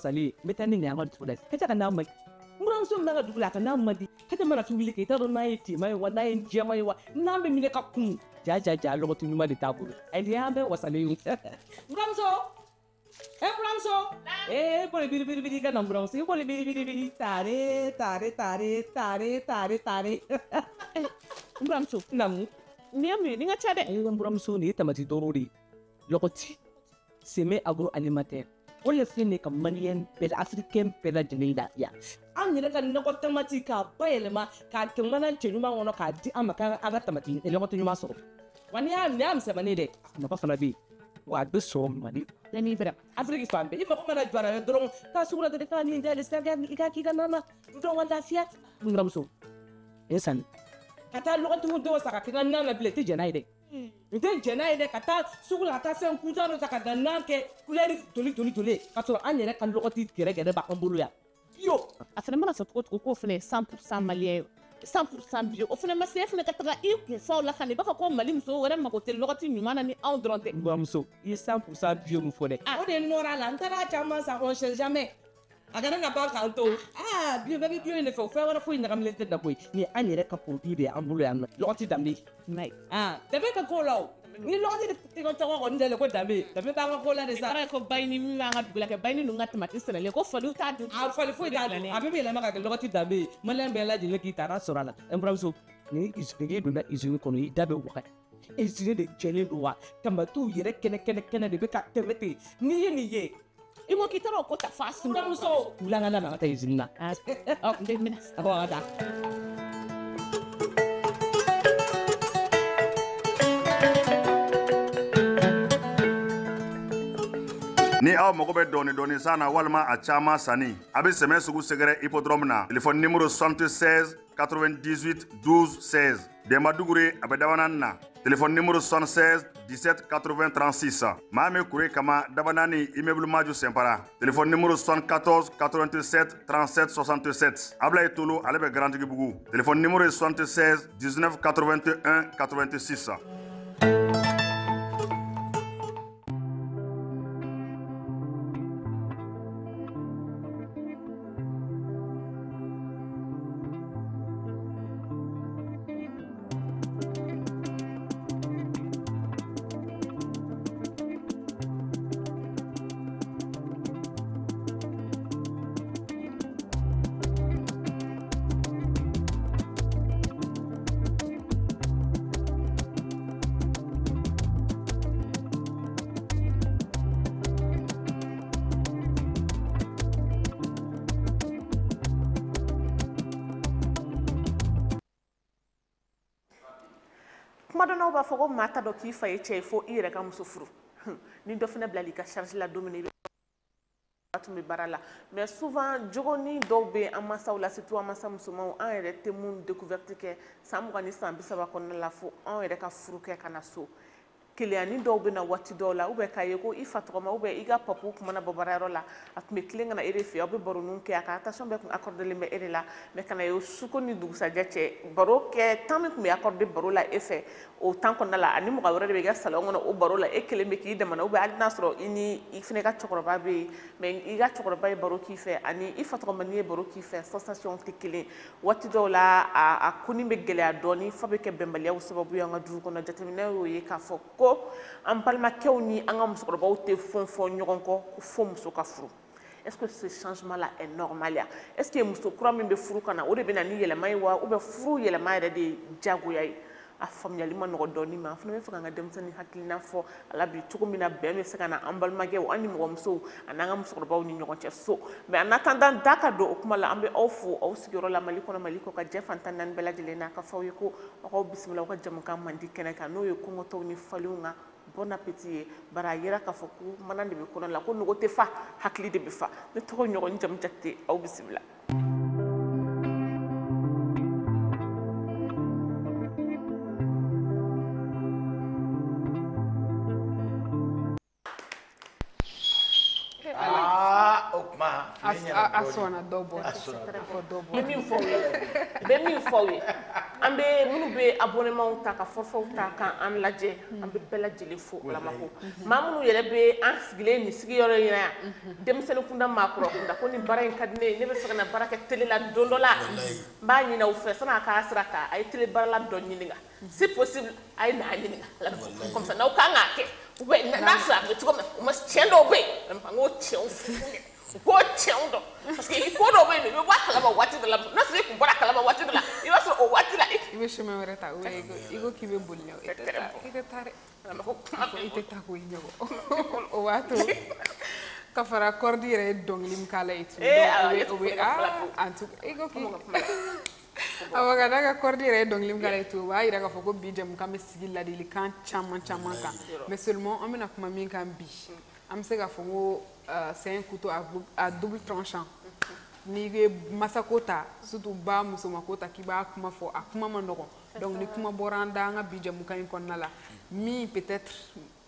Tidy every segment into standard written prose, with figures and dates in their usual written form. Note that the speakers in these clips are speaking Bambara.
sali metani ne angon tudes kacha kana mai muran so na dugula kana madi kacha mara tubili ke taro na yiti mai wala yin jema yi wa na be mine ka kun ja logotu nyuma de tabu ai ya be wasali muran so pole biri kana muran so pole biri tare muran so nam niamni ninga chade ai muran so ni tamati dorori logoti seme agroalimentaire wala fini ka malien pel africain pel adelida ya an yɛrɛ ka nɔgɔ tamati ka bayɛlɛma ka tɛmɛna cɛ ɲuman kɔnɔ k'a di an ma k'an ka tamati nɔgɔ ɲuman sɔrɔ wa n'i y'a misɛnmanin dɛ nafa fana bɛ yen wa a bɛ sɔrɔ mali yanni fɛrɛ afiriki fan bɛɛ i mago mana jɔ a la dɔrɔn k'a sugu la dɔrɔn k'a nin dayɛlɛ sisan i ka k'i ka nana dɔn ka lafiya n buramuso e sanni ka taa lɔgɔtigiw dɔw san ka kɛ ka nan na bilen i tɛ jɛn n'a ye dɛ n tɛ jɛn n'a ye dɛ ka taa sugu la ka taa fɛn kuntan dɔ ta ka da nan kɛ kulɛri joli ka sɔrɔ an yɛrɛ ka lɔgɔti gɛrɛgɛrɛ b'an bolo yan yo a fana mana sɔrɔ cogo k'o fana 100% maliyɛn 100% bio o fana ma se fana ka taga i kun fɔw la ka na i b'a fɔ ko mali muso wɛrɛ mago tɛ lɔgɔti ɲuman na ni anw dɔrɔn tɛ n buramuso i ye 100% bio min fɔ dɛ o de nɔrɔ a la n taara caman san on sait jamais a kana na ban k'an to bio bɛɛ bɛ bio in de fɛ o fɛn wɛrɛ foyi ɲagaminen tɛ da koyi ni an yɛrɛ ka produit bɛ an bolo yan nɔ lɔgɔti danbe danbe ka k'o la o ni lɔgɔti de tɔgɔ kɔni tɛ ko danbe b'an ka ko la de sa ko bayini min b'an ka dugu la kɛ bayini ninnu ka tamati sɛnɛlen ko faliw t'a dun a fali foyi t'a dun a bɛɛ bɛ yɛlɛma ka kɛ lɔgɔti danbe ye maliyɛn bɛɛ lajɛlen k'i taara sɔrɔ a la n buramuso ni usine donna usine kɔnɔ i da bɛ waga usine de jɛlen don wa tamatiw yɛrɛ kɛnɛ de bɛ ka tɛmɛ ten n'i ye nin ye i ko k'i taara o ko ta fa sun buramuso wulangana na ka taa usine na n tɛ minɛ ka taa ni aw mago bɛ dɔɔni san na walima a caman sanni a bɛ sɛmɛ sugu sɛgɛrɛ hippodrome na téléphone numéro 76 98 12 16 Denbaduguri a bɛ Dabanani na téléphone numéro 76 17 80 36 maa min kure kama Dabanani immeuble Maju Sɛnpara téléphone numéro 74 87 37 67 Ablaye Tolo ale bɛ Garantigibugu téléphone numéro 76 19 81 86. Kumadɔnnaw b'a fɔ ko maa ta dɔ k'i fa ye cɛ ye fo i yɛrɛ ka muso furu ni dɔ fana bilali ka charge la don min i bɛ tun bɛ baara la mais souvent jogoni dɔw bɛ an mansaw la surtout an mansa musomanw an yɛrɛ tɛ mun découverte kɛ san 20 ni san 30 kɔnɔna la fo an yɛrɛ ka furu kɛ ka na so keleyani dɔw bɛ na waati dɔw la k'a ye ko i fa tɔgɔma i ka papu kuma na bɔ baarayɔrɔ la a tun bɛ tilen ka na e de fɛ aw bɛ baroninw kɛ a ka attention bɛɛ tun accordelen bɛ e de la mais kana ye suko ni dugusajɛ cɛ baro kɛ temps min tun bɛ accordé baro la e fɛ o temps kɔnɔna la ani mɔgɔ wɛrɛ de bɛ i ka salon kɔnɔ o baro la e kelen bɛ k'i damana hali n'a sɔrɔ i ni i fana ka cɛkɔrɔba bɛ yen mais i ka cɛkɔrɔba ye baro k'i fɛ ani i fa tɔgɔma n'i ye baro k'i fɛ sensation tɛ kelen waati dɔw la a koni bɛ gɛlɛya dɔɔni fa bɛ kɛ bɛnbaliyaw sababu ye an ka dugu kɔnɔ jateminɛ y'o ye k'a fɔ ko an balimakɛw ni an ka musokɔrɔbaw tɛ fɔn ɲɔgɔn kɔ ko fo muso ka furu. Est-ce que ce changement là est normal ya? Est-ce que muso kura min bɛ furu kana o de bɛ na ni yɛlɛma ye wa ou bien furu yɛlɛma yɛrɛ de ye diyagoya ye? A faamuyali ma nɔgɔ dɔɔni ma an fana bɛ fɛ k'an ka denmisɛnnin hakilina fɔ a la bi cogo min na bɛn bɛ se ka na an balimakɛw an ni mɔgɔmusow ani an ka musokɔrɔbaw ni ɲɔgɔn cɛ so mais en attendant da ka don o kuma la an bɛ aw fo aw sigiyɔrɔ la Mali kɔnɔ Mali kɔ ka jɛ fantan naani bɛɛ lajɛlen na ka fɔ aw ye ko aw bisimila aw ka jamukan mandi kɛnɛ kan n'o ye kɔngɔtɔw ni falenw ka bon appétit ye bari a yera k'a fɔ ko mana de bɛ kɔnɔ la ko nogo tɛ fa hakili de bɛ fa ne tɔgɔ ɲɔgɔn jamu jate aw bisimila. O ma asona dobo be min fo ye an be minnu be abonnement ta ka forfait ta kan an lajɛ an be bɛɛ lajɛlen fo alamako maa minnu yɛrɛ be an sigilen ni sigiyɔrɔ in na yan denmisɛnnin kunda maakɔrɔ kunda ko ni baara in ka di ne ye ne bɛ fɛ ka na baara kɛ télé la don dɔ la n b'a ɲini aw fɛ san'a k'a sira ta a ye télé baarala dɔ ɲininka si possible a ye n'a ɲininka comme ça n'aw kan k'a kɛ ou bien n'a sɔrɔ a bɛ cogo min o ma tiɲɛ dɔw bɛ yen n ko tiɲɛw f'u ɲɛ ko tiɲɛw dɔn parce que ko dɔw bɛ yen i bɛ bɔ a kalama waati dɔ la n'a sɔrɔ i kun bɔra a kalama waati dɔ la i b'a sɔrɔ o waati la i bɛ chemin wɛrɛ ta i ko k'i bɛ boli i tɛ taa dɛ i tɛ taa ko i ɲɛbɔ o b'a to ka fara kɔrɔdi yɛrɛ ye dɔnkili min k'a la ye tun o bɛ en tout cas i ko k'i awa ka da ka kɔrɔdi yɛrɛ ye dɔnkili min k'a la ye tun o b'a yira k'a fɔ ko bi jɛmukan bɛ sigi ladilikan caman caman kan mais seulement an bɛna kuma min kan bi an bɛ se k'a fɔ ko c'est un couteau à double tranchant n'i ye masako ta surtout ba musomako ta k'i b'a kuma fɔ a kuma ma nɔgɔn donc ni kuma bɔra an da an ka bi jɛmukan in kɔnɔna la min peut-être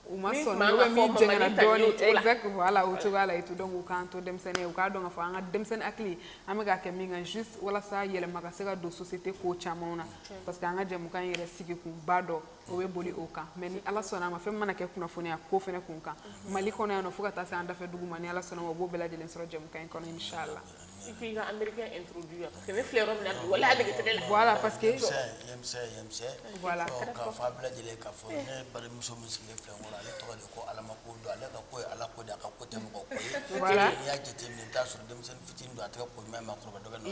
u ma sɔn ou bien min jɛngɛna dɔɔni exact voilà o cogoya la et tout donc u k'an to denmisɛnnin u k'a dɔn k'a fɔ an ka denmisɛnnin hakili an bɛ k'a kɛ min kan juste walasa yɛlɛma ka se ka don société ko camanw na parce que an ka jɛmukan in yɛrɛ sigi kun ba dɔ o bɛ boli o kan mais ni ala sɔnna a ma fɛn mana kɛ kunnafoniya ko fɛnɛ kun kan mali kɔnɔ yan nɔ fo ka taa se an dafɛ dugu ma ni ala sɔnna ma o b'o bɛɛ lajɛlen sɔrɔ jɛmukan in kɔnɔ inchallah il faut que américain introduire parce que ne filɛ yɔrɔ min na bi wala a dege télé la voilà parce que voilà ka fa bɛɛ lajɛlen k'a fɔ ne balimamuso min sigilen filɛ n kɔrɔ ale tɔgɔ de ko alamako don ale ka ko ye ala ko de a ka ko tɛ mɔgɔ ko ye voilà n'i y'a jateminɛ i bɛ t'a sɔrɔ denmisɛnnin fitinin don a tɛgɛ ko ɲuman maakɔrɔba dɔ bɛ nɔ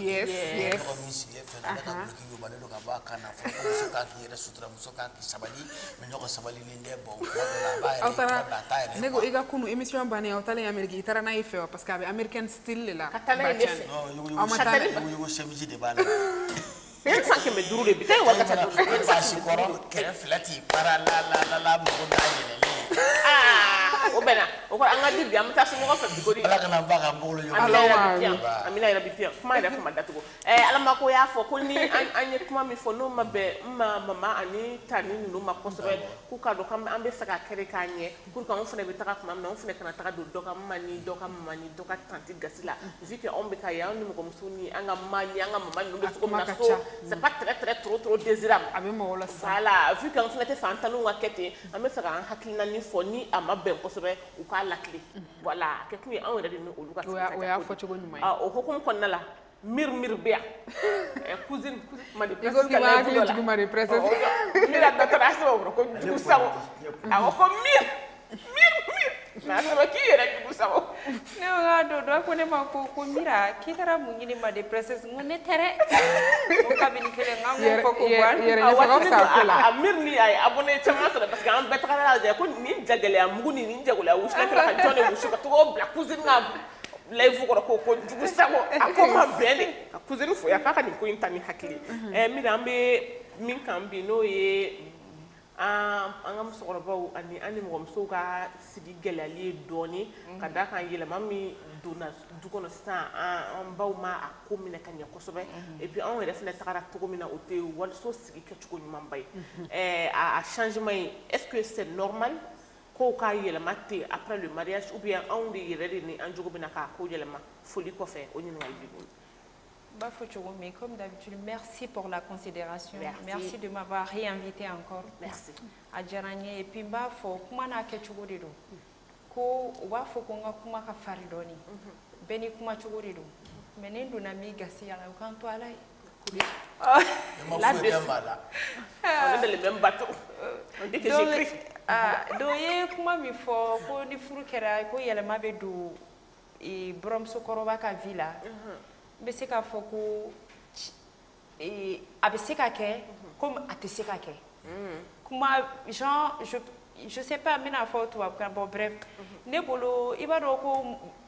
tɔgɔ min sigilen filɛ ale ka guloki yobalen don ka bɔ a kan na fɔ ko muso kan k'i yɛrɛ sutura muso kan k'i sabali mais ɲɔgɔn sabalinen tɛ bon kuma dɔ la a b'a yɛrɛ kuma bila a t'a yɛrɛ ne ko i ka kunu émission bannen aw taalen Amérique i taara n'a ye fɛ wa parce que a bɛ américaine style de la ka taa n'a ye ne fɛ yugu semisi de b'a la ne san 500 de bi taa wari ka taa baasi kɔrɔ kɛrɛ fila t'i para la mɔgɔ da yɛlɛlen o bɛnna o kɔrɔ an ka di bi an bɛ taa so ɲɔgɔn fɛ bi ko di ala kana ba ka bolo ɲɔgɔn Amina yɛrɛ bi piyan kuma yɛrɛ kuma datugu Alama ko y'a fɔ ko ni an ye kuma min fɔ n'o ma bɛn n ma mama ani tani ninnu ma kosɛbɛ k'u k'a dɔn k'an bɛ fɛ ka kɛrɛ k'a ɲɛ pour que anw fana bɛ taga kuma min na anw fana kana taga don dɔ ka mama ni dɔ ka mama ni dɔ ka tanti gasi la vu que anw bɛ ka ye anw ni mɔgɔmuso ni an ka ma ni an ka mama ninnu bɛ cogo min na so c'est pas très trop désirable a bɛ mɔgɔw la sisan voilà vu que an fana tɛ fɛ an taninw ka kɛ ten an bɛ fɛ k'an hakilinanin fɔ ni a ma bɛn kosɛbɛ u k'a lakile voilà a kɛ kun ye anw yɛrɛ de ni olu ka o y'a fɔ cogo ɲuman ye o hukumu kɔnɔna la mir bɛ yan cousine madi i ko k'i b'a hakili jigin madi princesse mir a dɔtɔrɔ a sɛbɛn o kɔrɔ ko jugu sago awɔ ko mir n'a sɛbɛn k'i yɛrɛ jugu sago ne k'a dɔn dɔ ko ne ma ko mira k'i taara mun ɲini madi princesse n ko ne tɛ dɛ o kabini kelen n k'an k'o fɔ ko bɔ a mir ni a ye abonné caman sɔrɔ parce que an bɛɛ tagara lajɛ ko nin jagɛlɛya mugu ni nin jagɛlɛya wusula kɛra ka jɔn de wusu ka tɔgɔ bila cousine ka layifu kɔrɔ ko jugu sago a ko ma bɛn de a cousine fo ya k'a ka nin ko in ta ni hakili mina an bɛ min kan bi n'o ye an ka musokɔrɔbaw ani an ni mɔgɔmusow ka sigi gɛlɛyali ye dɔɔni ka d'a kan yɛlɛma min donna du kɔnɔ sisan an baw ma a ko minɛ ka ɲɛ kosɛbɛ et puis anw yɛrɛ fɛnɛ tagara cogo min na o tɛ waliso sigi kɛcogo ɲumanba ye a changement ye est-ce que c'est normal ko k'a yɛlɛma ten après le mariage ou bien anw de yɛrɛ de ni an jogo bɛna k'a ko yɛlɛma foli kɔfɛ o ɲininkali b'i bolo. Mais comme d'habitude, merci pour la considération. Merci de m'avoir réinvité encore. Merci. À Djaranye. Et puis, comment on a fait tout le monde ko on va faut qu'on a comment ka faridoni. Beni kuma tout le monde. Mais nous n'avons mis gasi à la quand toi là. La là. On est dans le même bateau. On dit que j'écris. Donc comment mi faut ko ni furu kera ko yelema be do e bromso koroba ka villa. Bɛ se k'a fɔ ko a bɛ se ka kɛ comme a tɛ se ka kɛ kuma genre je sais pas n bɛna fɔ tubabukan bon bref ne bolo i b'a dɔn ko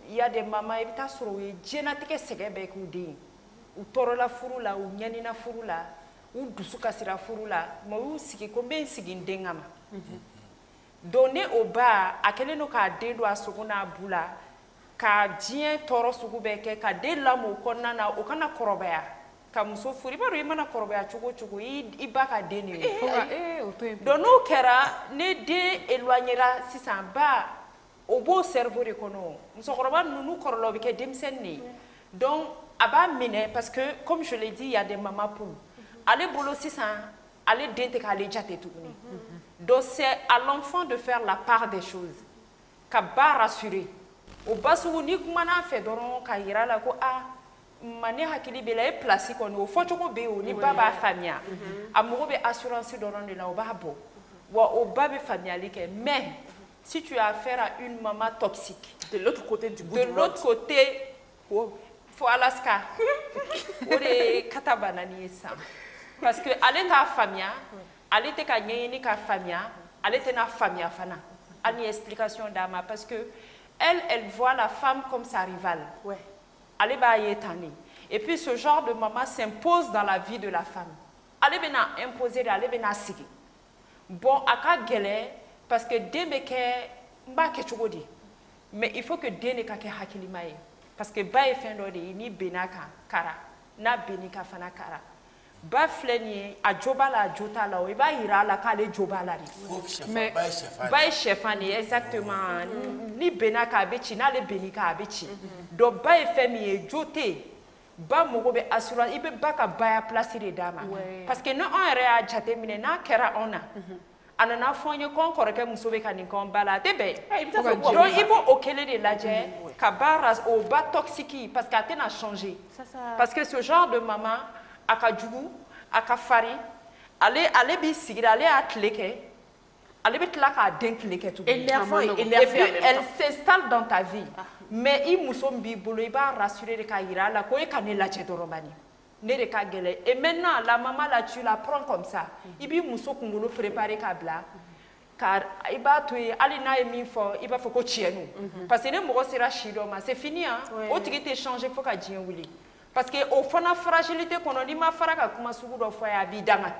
y a des mamans i bɛ taa sɔrɔ u ye diɲɛlatigɛ sɛgɛn bɛɛ k'u den u tɔɔrɔla furu la u ɲanina furu la u dusu kasira furu la mais u y'u sigi ko n bɛ n sigi n den kama donc ne o ba a kɛlen don k'a den don a sogo n'a bu la ka diɲɛ tɔɔrɔ sugu bɛɛ kɛ ka den lamɔ o kɔnɔna na o kana kɔrɔbaya ka muso furu i b'a dɔn i mana kɔrɔbaya cogo o cogo i ba ka den de ye donc n'o kɛra ne den éloignera sisan ba o b'o cerveau de kɔnɔ musokɔrɔba ninnu kɔrɔla o bɛ kɛ denmisɛnnin de ye donc a b'a minɛ parce que comme je l'ai dit il y a des mamans poules ale bolo sisan ale den tɛ k'ale jate tuguni donc c'est à l'enfant de faire la part des choses ka ba rassurer o ba sugu ni kumana a fɛ dɔrɔn ka yira la ko ma ne hakili bɛ la e place kɔni o fɔcogo bɛ yen o ni ba b'a faamuya a mago bɛ assurance dɔrɔn de la o b'a bɔ wa o ba bɛ faamuyali kɛ mais si tu as affaire à une maman toxique de l'autre côté du bout de l'autre côté fo Alaska o de kata banani ye san parce que ale t'a faamuya ale tɛ ka ɲɛɲini ka faamuya ale tɛna faamuya fana hali ni explication d'a ma parce que elle voit la femme comme sa rivale ale b'a ye tan de et puis ce genre de maman s'impose dans la vie de la femme ale bɛna imposer de ale bɛna sigi bon a ka gɛlɛn parce que den bɛ kɛ n b'a kɛ cogo di mais il faut que den de ka kɛ hakilima ye parce que ba ye fɛn dɔ de ye ni benna kan kara n'a benni kan fana kara ba filɛ nin ye a jo b'a la a jo t'a la o i b'a yira a la k'ale jo b'a la de mais ba ye sɛfan de ye exactement ni benna kan a bɛ ci n'ale benni kan a bɛ ci donc ba ye fɛn min ye jo tɛ yen ba mago bɛ assurance i bɛ ba ka baya place de d'a ma parce que ni anw yɛrɛ y'a jateminɛ n'a kɛra anw na a nana fɔ n ye ko n kɔrɔkɛ muso bɛ ka nin kɛ n ba la a tɛ bɛn donc i b'o kelen de lajɛ ka ba o ba toxique parce que a tɛna changer parce que ce genre de maman a ka jugu a ka farin ale b'i sigira ale y'a tile kɛ ale bɛ tila k'a den tile kɛ tuguni et puis elle s'installe dans ta vie mais i muso min b'i bolo i b'a rassurer de k'a yira a la ko e ka ne lajɛ dɔrɔn bani ne de ka gɛlɛn et maintenant la maman là tu la prends comme ça i b'i muso kunkolo préparer k'a bila car i b'a to yen hali n'a ye min fɔ i b'a fɔ ko tiɲɛnu parce que ni mɔgɔ sera si dɔ ma c'est fini hein o tigi tɛ changer fo ka diɲɛ wuli parce que o fana fragilité kɔnɔ n'i ma fara ka kuma sugu dɔ fɔ a ye a b'i danga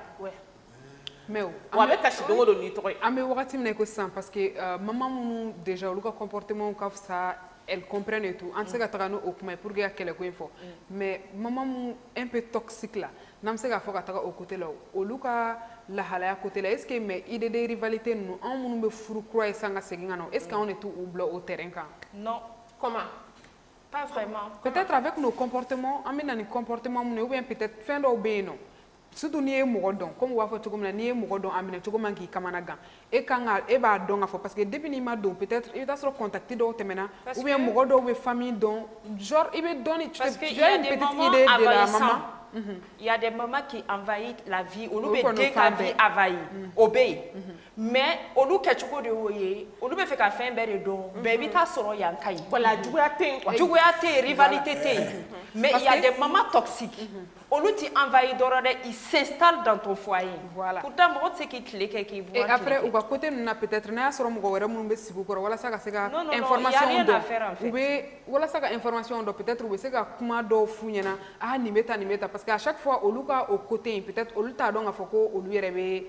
mais wa a bɛ kasi don o don n'i tɔgɔ ye an bɛ wagati min na i ko sisan parce que maman minnu déjà olu ka comportement ka fisa elles comprennent et tout an tɛ se ka taga n'o kuma ye pour que ka kɛlɛ ko in fɔ mais maman minnu un peu toxique la n'an bɛ se k'a fɔ ka taga o côté la olu ka lahalaya côté la est ce que mais idée de rivalité ninnu anw minnu bɛ furu kura ye san ka segin ka na est ce que anw de t'u bila o terrain kan non comment pas vraiment peut-être avec nos comportements an bɛ na ni comportement minnu ye ou bien peut-être fɛn dɔw bɛ yen nɔ surtout n'i ye mɔgɔ dɔn comme u b'a fɔ cogo min na n'i ye mɔgɔ dɔn a minɛ cogo man k'i kamana gan e b'a dɔn k'a fɔ parce que depuis n'i ma don peut-être i bɛ taa sɔrɔ contact dɔw tɛmɛna ou bien mɔgɔ dɔw bɛ famille dɔn genre i bɛ dɔn ni tu as une petite idée de la maman. Il y a des mamans qui envahissent la vie olu bɛ den ka vie envahir o bɛ yen mais olu kɛcogo de y'o ye olu bɛ fɛ ka fɛn bɛɛ de dɔn bɛɛ bɛ taa sɔrɔ yan ka ɲi voilà juguya tɛ yen quoi juguya tɛ yen rivalité tɛ yen mais il y a des mamans toxiques olu t'i envahir dɔrɔn dɛ ils s'installent dans ton foyer voilà pourtant mɔgɔ tɛ se k'i tile kɛ k'i bɔ et après u ka côté ninnu na peut-être n'a y'a sɔrɔ mɔgɔ wɛrɛ minnu bɛ sigi u kɔrɔ walasa ka se ka information dɔn u bɛ walasa ka information dɔn peut-être u bɛ se ka kuma dɔw f'u ɲɛna nin bɛ tan nin bɛ tan parce que à chaque fois olu ka o côté in peut-être olu t'a dɔn k'a fɔ ko olu yɛrɛ bɛ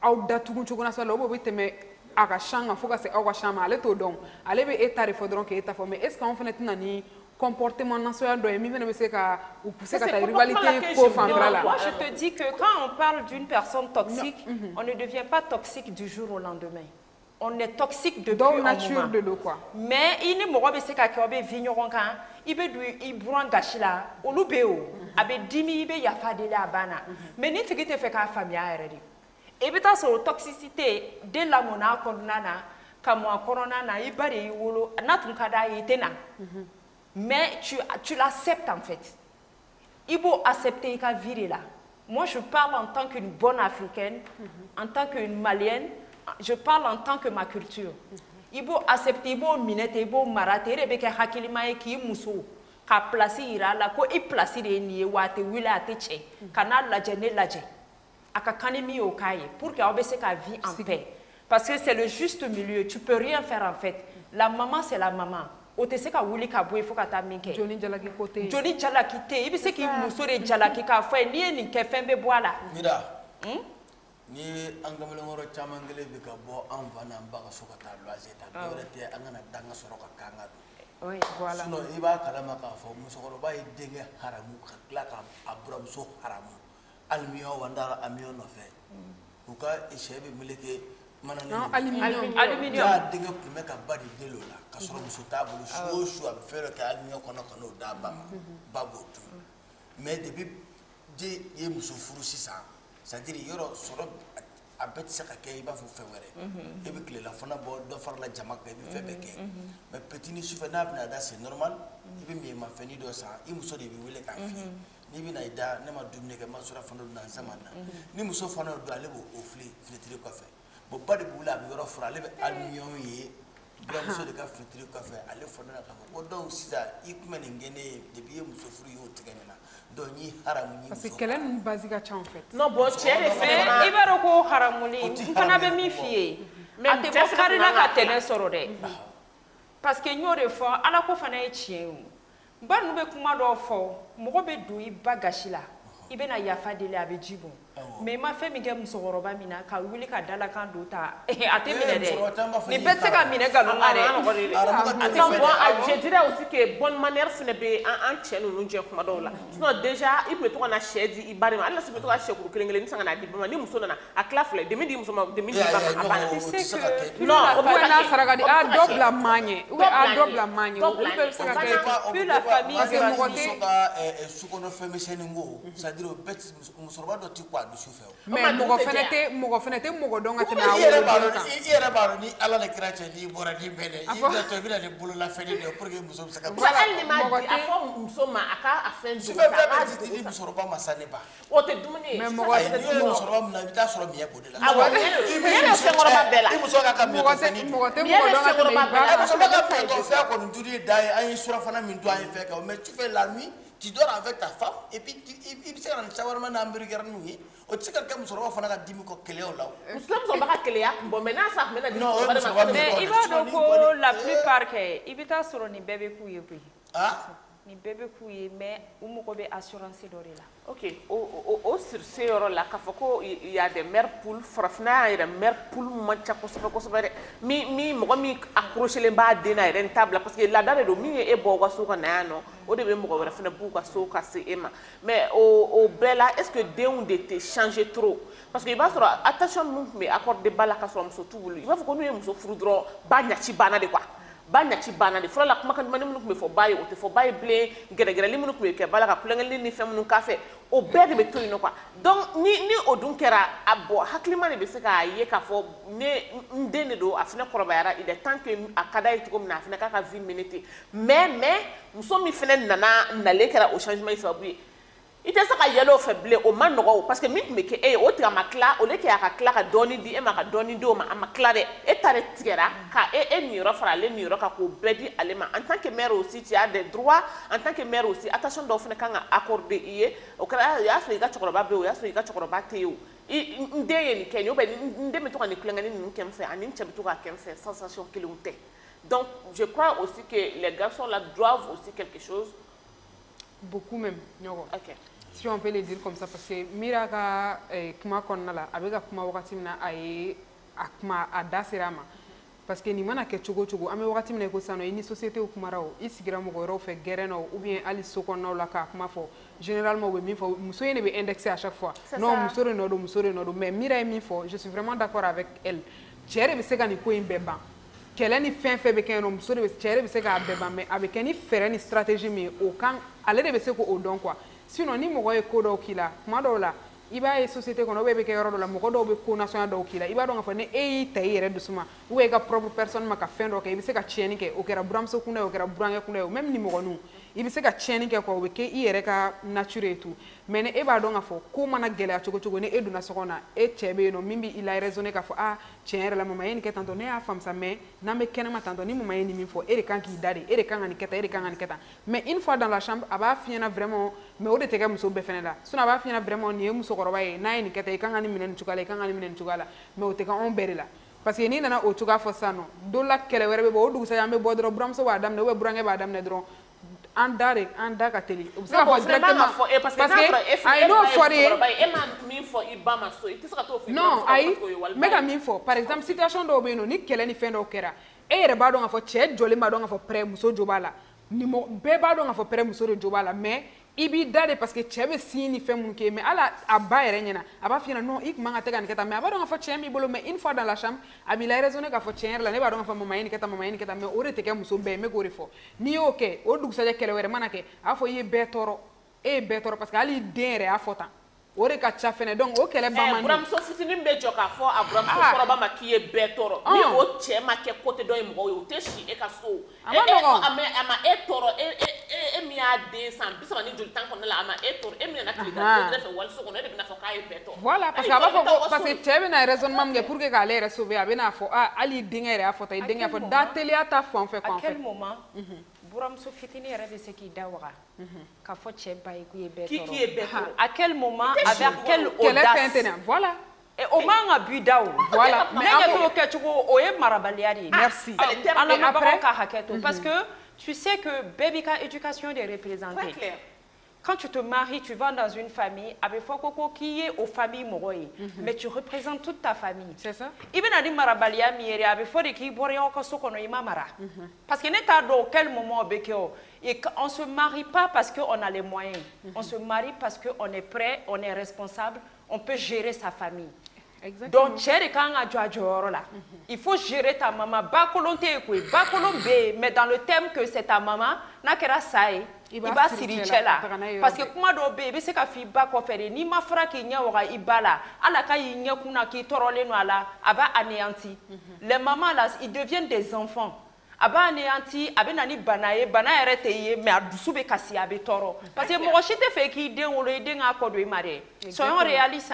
aw datugu cogo na la ou bɛ tɛmɛ a ka champ kan fo ka se aw ka champ ma ale t'o dɔn ale bɛ e ta de fɔ dɔrɔn k'e ta fɔ mais est ce que anw fana tɛna ni comportement nasoya dɔ ye min fana bɛ se ka u pousser ka taa rivalité ko fanfɛla la. Moi je te dis que quand on parle d'une personne toxique on ne devient pas toxique du jour au lendemain. On est toxique depuis un moment. nature de l'eau quoi. Mais i ni mɔgɔ bɛ se ka kɛ aw bɛ vi ɲɔgɔn kan i bɛ don i buran gasi la olu bɛ yen o a bɛ dimi i bɛ yafa deli a banna mais ni tigi tɛ fɛ k'a faamuya yɛrɛ de i bɛ taa sɔrɔ toxicité den lamɔna a kɔnɔna na ka mɔ a kɔnɔna na i ba de y'i wolo n'a tun ka d'a ye i tɛ na mais tu l'acceptes en fait i b'o accepter i ka vie de la moi je parle en tant qu'une bonne africaine en tant qu'une malienne je parle en tant que ma culture. I b'o accepter, i b'o minɛ ten, i b'o mara ten, e de bɛ kɛ hakilima ye k'i muso ka place yira a la ko i place de ye nin ye wa a tɛ wuli a tɛ cɛ ka n'a lajɛ ne lajɛ a ka kan ni min ye o k'a ye pour que aw bɛ se ka vie en paix parce que c'est le juste milieu tu peux rien faire en fait la maman c'est la maman o tɛ se ka wuli ka bɔ yen fo ka taa min kɛ joli jalaki ko tɛ yen joli jalaki tɛ yen i bɛ se k'i muso de jalaki k'a fɔ ye n'i ye nin kɛ fɛn bɛ bɔ a la. ni an kamalenkɔrɔ caman kelen bɛ ka bɔ an fa n'an ba ka so ka taa loyer ta dɔwɛrɛ tɛ an kana danga sɔrɔ ka kan ka don sinon i b'a kalama k'a fɔ musokɔrɔba ye denkɛ haramu ka tila k'a buramuso haramu hali mi y'aw wandara a mi y'aw nɔfɛ u ka sɛ bɛ meleke Non, aluminium. Ya dinga kume ka badi delo la ka soro muso tabulu shu a fero ka aluminium kono kono da ba babo tu mais depuis je ye muso furu sisan c'est-à-dire yoro soro a beti se ka ke iba fu fewere e be kile la fana bo do far la jama ke be fe beke mais petit ni sufa na bna da c'est normal e be mi ma feni do sa i muso de be wele ka fi ni bi na ida ne ma dumne ke ma sura fana do na zamana ni muso fana do ale bo ofli fletri ko fe bo badi bula bi yoro fura ale be aluminium ye bla muso de ka fletri ko fe ale fana na ka ko donc sisa i kuma ni ngene de bi muso furu yo tiganina donc ni haramu ni parce que quelle est basique à en fait non bon chere mais ibaro ko haramuli fana be mi fie mais te ko karina ka tene soro de parce que nyore fo ala ko fana e chien ba nu be kuma do fo mo be du i bagashi la ibe na yafa dele abe jibo mais ma fait mi ke musokoroba mina ka wuli ka dala kan do ta ate mine de ni betse ka mine ga lunga de attends moi je dirais aussi que bonne manière fene be en chenu nu je kuma do la sinon déjà il peut to na shedi i bari ma alla se peut to ka shekuru kelengele ni sanga na di ba ni muso na a clafle de midi muso ma de midi ba abana non o peut na saraga di a double magne ou a double magne ou peut sanga que puis la famille que mo ko sukono femme seningo c'est-à-dire bet musoroba do ti kwa du chauffeur mais mo fenete mo donga tena yere baro ni ala le chrétien ni bora di bele i da to bi le bolo la fene de pour que muso saka ba ali ma di afo muso ma aka afen du ta ba di musoroba masane ba o te dumuni mais mo musoroba na bi ta soro miye bode la awa yere se ngoroba bela i muso ka miye fene mo donga tena ba muso ka miye to fa ko nduri dai ay sura fana min do ay fe ka mais tu fais la nuit tu dors avec ta femme et puis il se rend shawarma na hamburger nuit o tsikar kam soro fana ka dimi ko keleo law muslim so baka kelea bon maintenant ça maintenant mais il va donc ko la plupart que ibita soro ni bébé kuye kuyi ni bébé kuye mais umu ko be assurance doré là ok au sur ce yoro la ka fako il y a des mères poules frafna ira mère poule mancha ko so bare mi mo mi accrocher le ba de na rentable parce que la dare do mi e bo wa so ko na no o de be mo ko frafna bu ka so ka se ema mais au bela est-ce que de te changer trop parce que il va sur attention mais accorder bala ka so so tubulu il va faut que nous mo furu dro ba nya ci bana de quoi ba nya ci bana de fala kuma kan mani mun ko fo baye o te fo baye blé gere li mun ko ke bala ka plengel ni fem nun café o bede be to ino quoi donc ni o dun kera abo haklima ne be se ka ye ka fo ne ndene do afina korobayara il est temps que akada yi ko na afina ka 20 minutes mais muso mi fene nana na le kera au changement il sabu ite saka yellow faible o man no parce que mi me ke o tira makla o le ke aka kla ka doni di e ma ka doni do ma makla de e tare tigera ka e ni ro fara le ni ro ka ko bedi alema en tant que mère aussi tu as des droits en tant que mère aussi attention do fene kan accorder iye o kala ya so iga chokoro ba be o ya so iga chokoro ba te o ndeye ni kenyo be nde me to kan kulenga ni nkem fe ani nche to ka kem fe sensation kilunte donc je crois aussi que les garçons là doivent aussi quelque chose beaucoup même ñogo OK si on peut le dire comme ça parce que miraka kuma konna la abega kuma wakati mina ay akuma adasirama parce que ni mana ke chogo ame wakati mina ko sano ni société kuma rawo isigira mo go fe gereno ou bien ali sokonna la ka kuma fo généralement we mi fo muso yene be indexé à chaque fois non muso no do mais mira mi fo je suis vraiment d'accord avec elle chere be sega ni ko imbeba kelen ni fin fe be keno muso de chere be sega beba mais avec ni faire ni stratégie mais au kan ale de be se ko o don quoi sinon ni mogo e ko do kila ma do la iba e société kono be ke yoro do la mogo do be ko national do kila iba do nga fa ne e tayere do suma ou e ga propre personne ma ka fendo ke ibi se ka cheni ke o kera bramso kuna o kera brange kuna o même ni mogo nu ibi se ka cheni ke ko be ke iyere ka nature tout mais ne e ba do nga fo ko mana gele a chogo ne e do na sokona e chebe no mimbi il a raisonné ka fo tiens la mama yeni ke tanto ne a femme ça mais na me kena ma tanto ni mama yeni mi fo e kan ki dade e kan ani keta mais une fois dans la chambre aba fiena vraiment mais o de tege muso be fenela suna aba fiena vraiment ni muso koroba ye na yeni keta e kan ani minen chukala mais o te kan on berila parce que ni nana o chuga fo sano do la kele werbe bo dugu sa yambe bo dro bramso wa dam ne we burange ba dam ne dro anda ka teli o sa fo directement parce que I know for non ai mega min fo par exemple situation do be no ni kele ni fendo kera e yere ba do nga fo che jole ma do nga fo pre muso jobala ni mo be ba do nga fo pre muso jobala mais Ibi dade parce que chébe sini fait mon mais ala aba yere nyina aba fina non ik manga te kan keta mais aba don fa chémi bolo mais une fois dans la chambre abi la raisonner ka fa chér la ne ba don fa mama yini keta mais ore te ke muso be me gore fo ni okay o dug sa kele were manake afo ye betoro parce que ali dere afota ore ka chafene donc o kele ba man bram so fitini be joka fo abram so koroba makiye betoro ni o che ma ke côté do mo o te shi e ka so ama toro mi a de san bisa ni jul tan kon la ama toro mi na klika de fe wal so ko ne de na fo kay betoro voilà parce que aba fo parce que chebe na raisonnement nge pour que ka le resolver abena fo ali dingere afota dinga fo da télé ata fo en fait à quel moment buramso fitini yɛrɛ bɛ se k'i da waga k'a fɔ cɛ ba ye k'i ye bɛɛ tɔɔrɔ à quel moment avec quelle audace voilà o man ka b'i da o voilà mais ne t'o kɛcogo o ye marabaliya de ye merci an lamɛnbagaw ka hakɛ to parce que tu sais que bɛɛ b'i ka éducation de représenter quand tu te maries, tu vas dans une famille, avec Fokoko qui est aux familles moroye, mais tu représentes toute ta famille. C'est ça. Il y a des marabalia mieri avec Fodi qui boit encore ce qu'on a imamara. Parce que n'est pas dans quel moment on ne se marie pas parce qu'on a les moyens. On se marie parce qu'on est prêt, on est responsable, on peut gérer sa famille. Exactement. Donc, il faut gérer ta maman. Mais dans le thème que c'est ta maman, il va sirichela. Parce que comment do bébé c'est ka fi ba ko fere ni ma fra ki nya wa ibala ala ka yi nya kuna ki torole no ala aba anéanti. Les mamans là ils deviennent des enfants. Aba anéanti abenani banaye banayere teye mais adusu be kasi abe toro. Parce que mo chite fait ki den wolo den akodo mare. Soyons réalistes.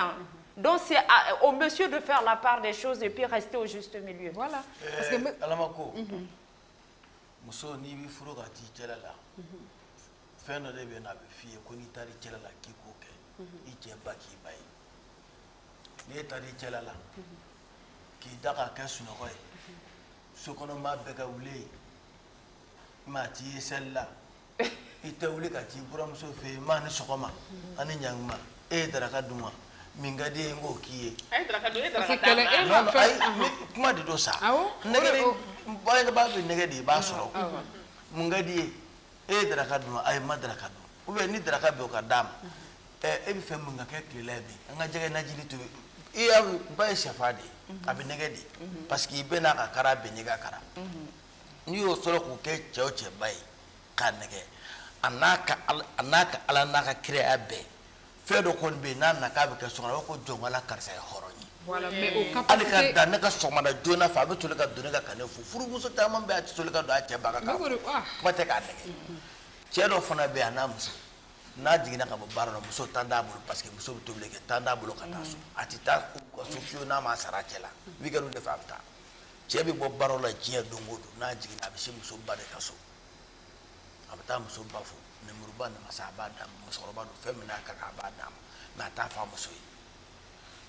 Donc c'est au monsieur de faire la part des choses et puis rester au juste milieu. Voilà. Parce que alamako. Muso ni bi furo ka ti cela la. Fɛn dɔ de bɛ yen nɔ a bɛ f'i ye ko n'i taara i cɛla la k'i k'o kɛ i cɛ ba k'i ba ye n'e taara i cɛla la k'i da k'a kɛ sunɔgɔ ye sokɔnɔmaa bɛɛ ka wuli yen maa t'i ye seli la i tɛ wuli ka t'i buramuso fɛ yen maa ni sɔgɔma ani ɲankuma e ye daraka dun wa min ka di ye n k'o k'i ye. kuma de don sa nɛgɛ bangebaa bɛ nɛgɛ de i b'a sɔrɔ mun ka di ye. E daraka dun ay ma daraka dun ou bien ni daraka be o ka dam e bi fɛ mun ka kɛ kilela bi an ka jɛgɛ najini to i ya ba ye shafa de a bɛ nɛgɛ de parce que i bɛ n'a ka kara bɛ ɲɛgɛ kara n'i y'o sɔrɔ k'o kɛ cɛ o cɛ ba ye k'a nɛgɛ a n'a ka ala n'a ka kiraya bɛɛ fɛn dɔ kɔni bɛ yen n'a na k'a bɛ kɛ sɔgɔma a b'a fɔ ko jɔnwala karisa ye hɔrɔn ye. Voilà, mais au capacité... Ali ka dan ne ka sɔgɔmada joona fɛ a bɛ toli ka don ne ka kane fo furumuso caman bɛ a tɛ toli ka don a cɛ ba ka kan fɔ kuma tɛ k'a nɛgɛ cɛ dɔ fana bɛ yen a n'a muso n'a jiginna ka bɔ baara la muso tan t'a bolo parce que muso bɛ tobili kɛ tan t'a bolo ka taa so a tɛ taa ka so fiyewu n'a ma sara cɛ la weekend de fɛ a bɛ taa cɛ bɛ bɔ baara la diɲɛ don o don n'a jiginna a bɛ se muso ba de ka so a bɛ taa muso ba fo nemuruba namasa a b'a d'a ma musokɔrɔba don fɛn min n'a ka kan a b'a d'a ma mais a t'a fɔ a muso ye.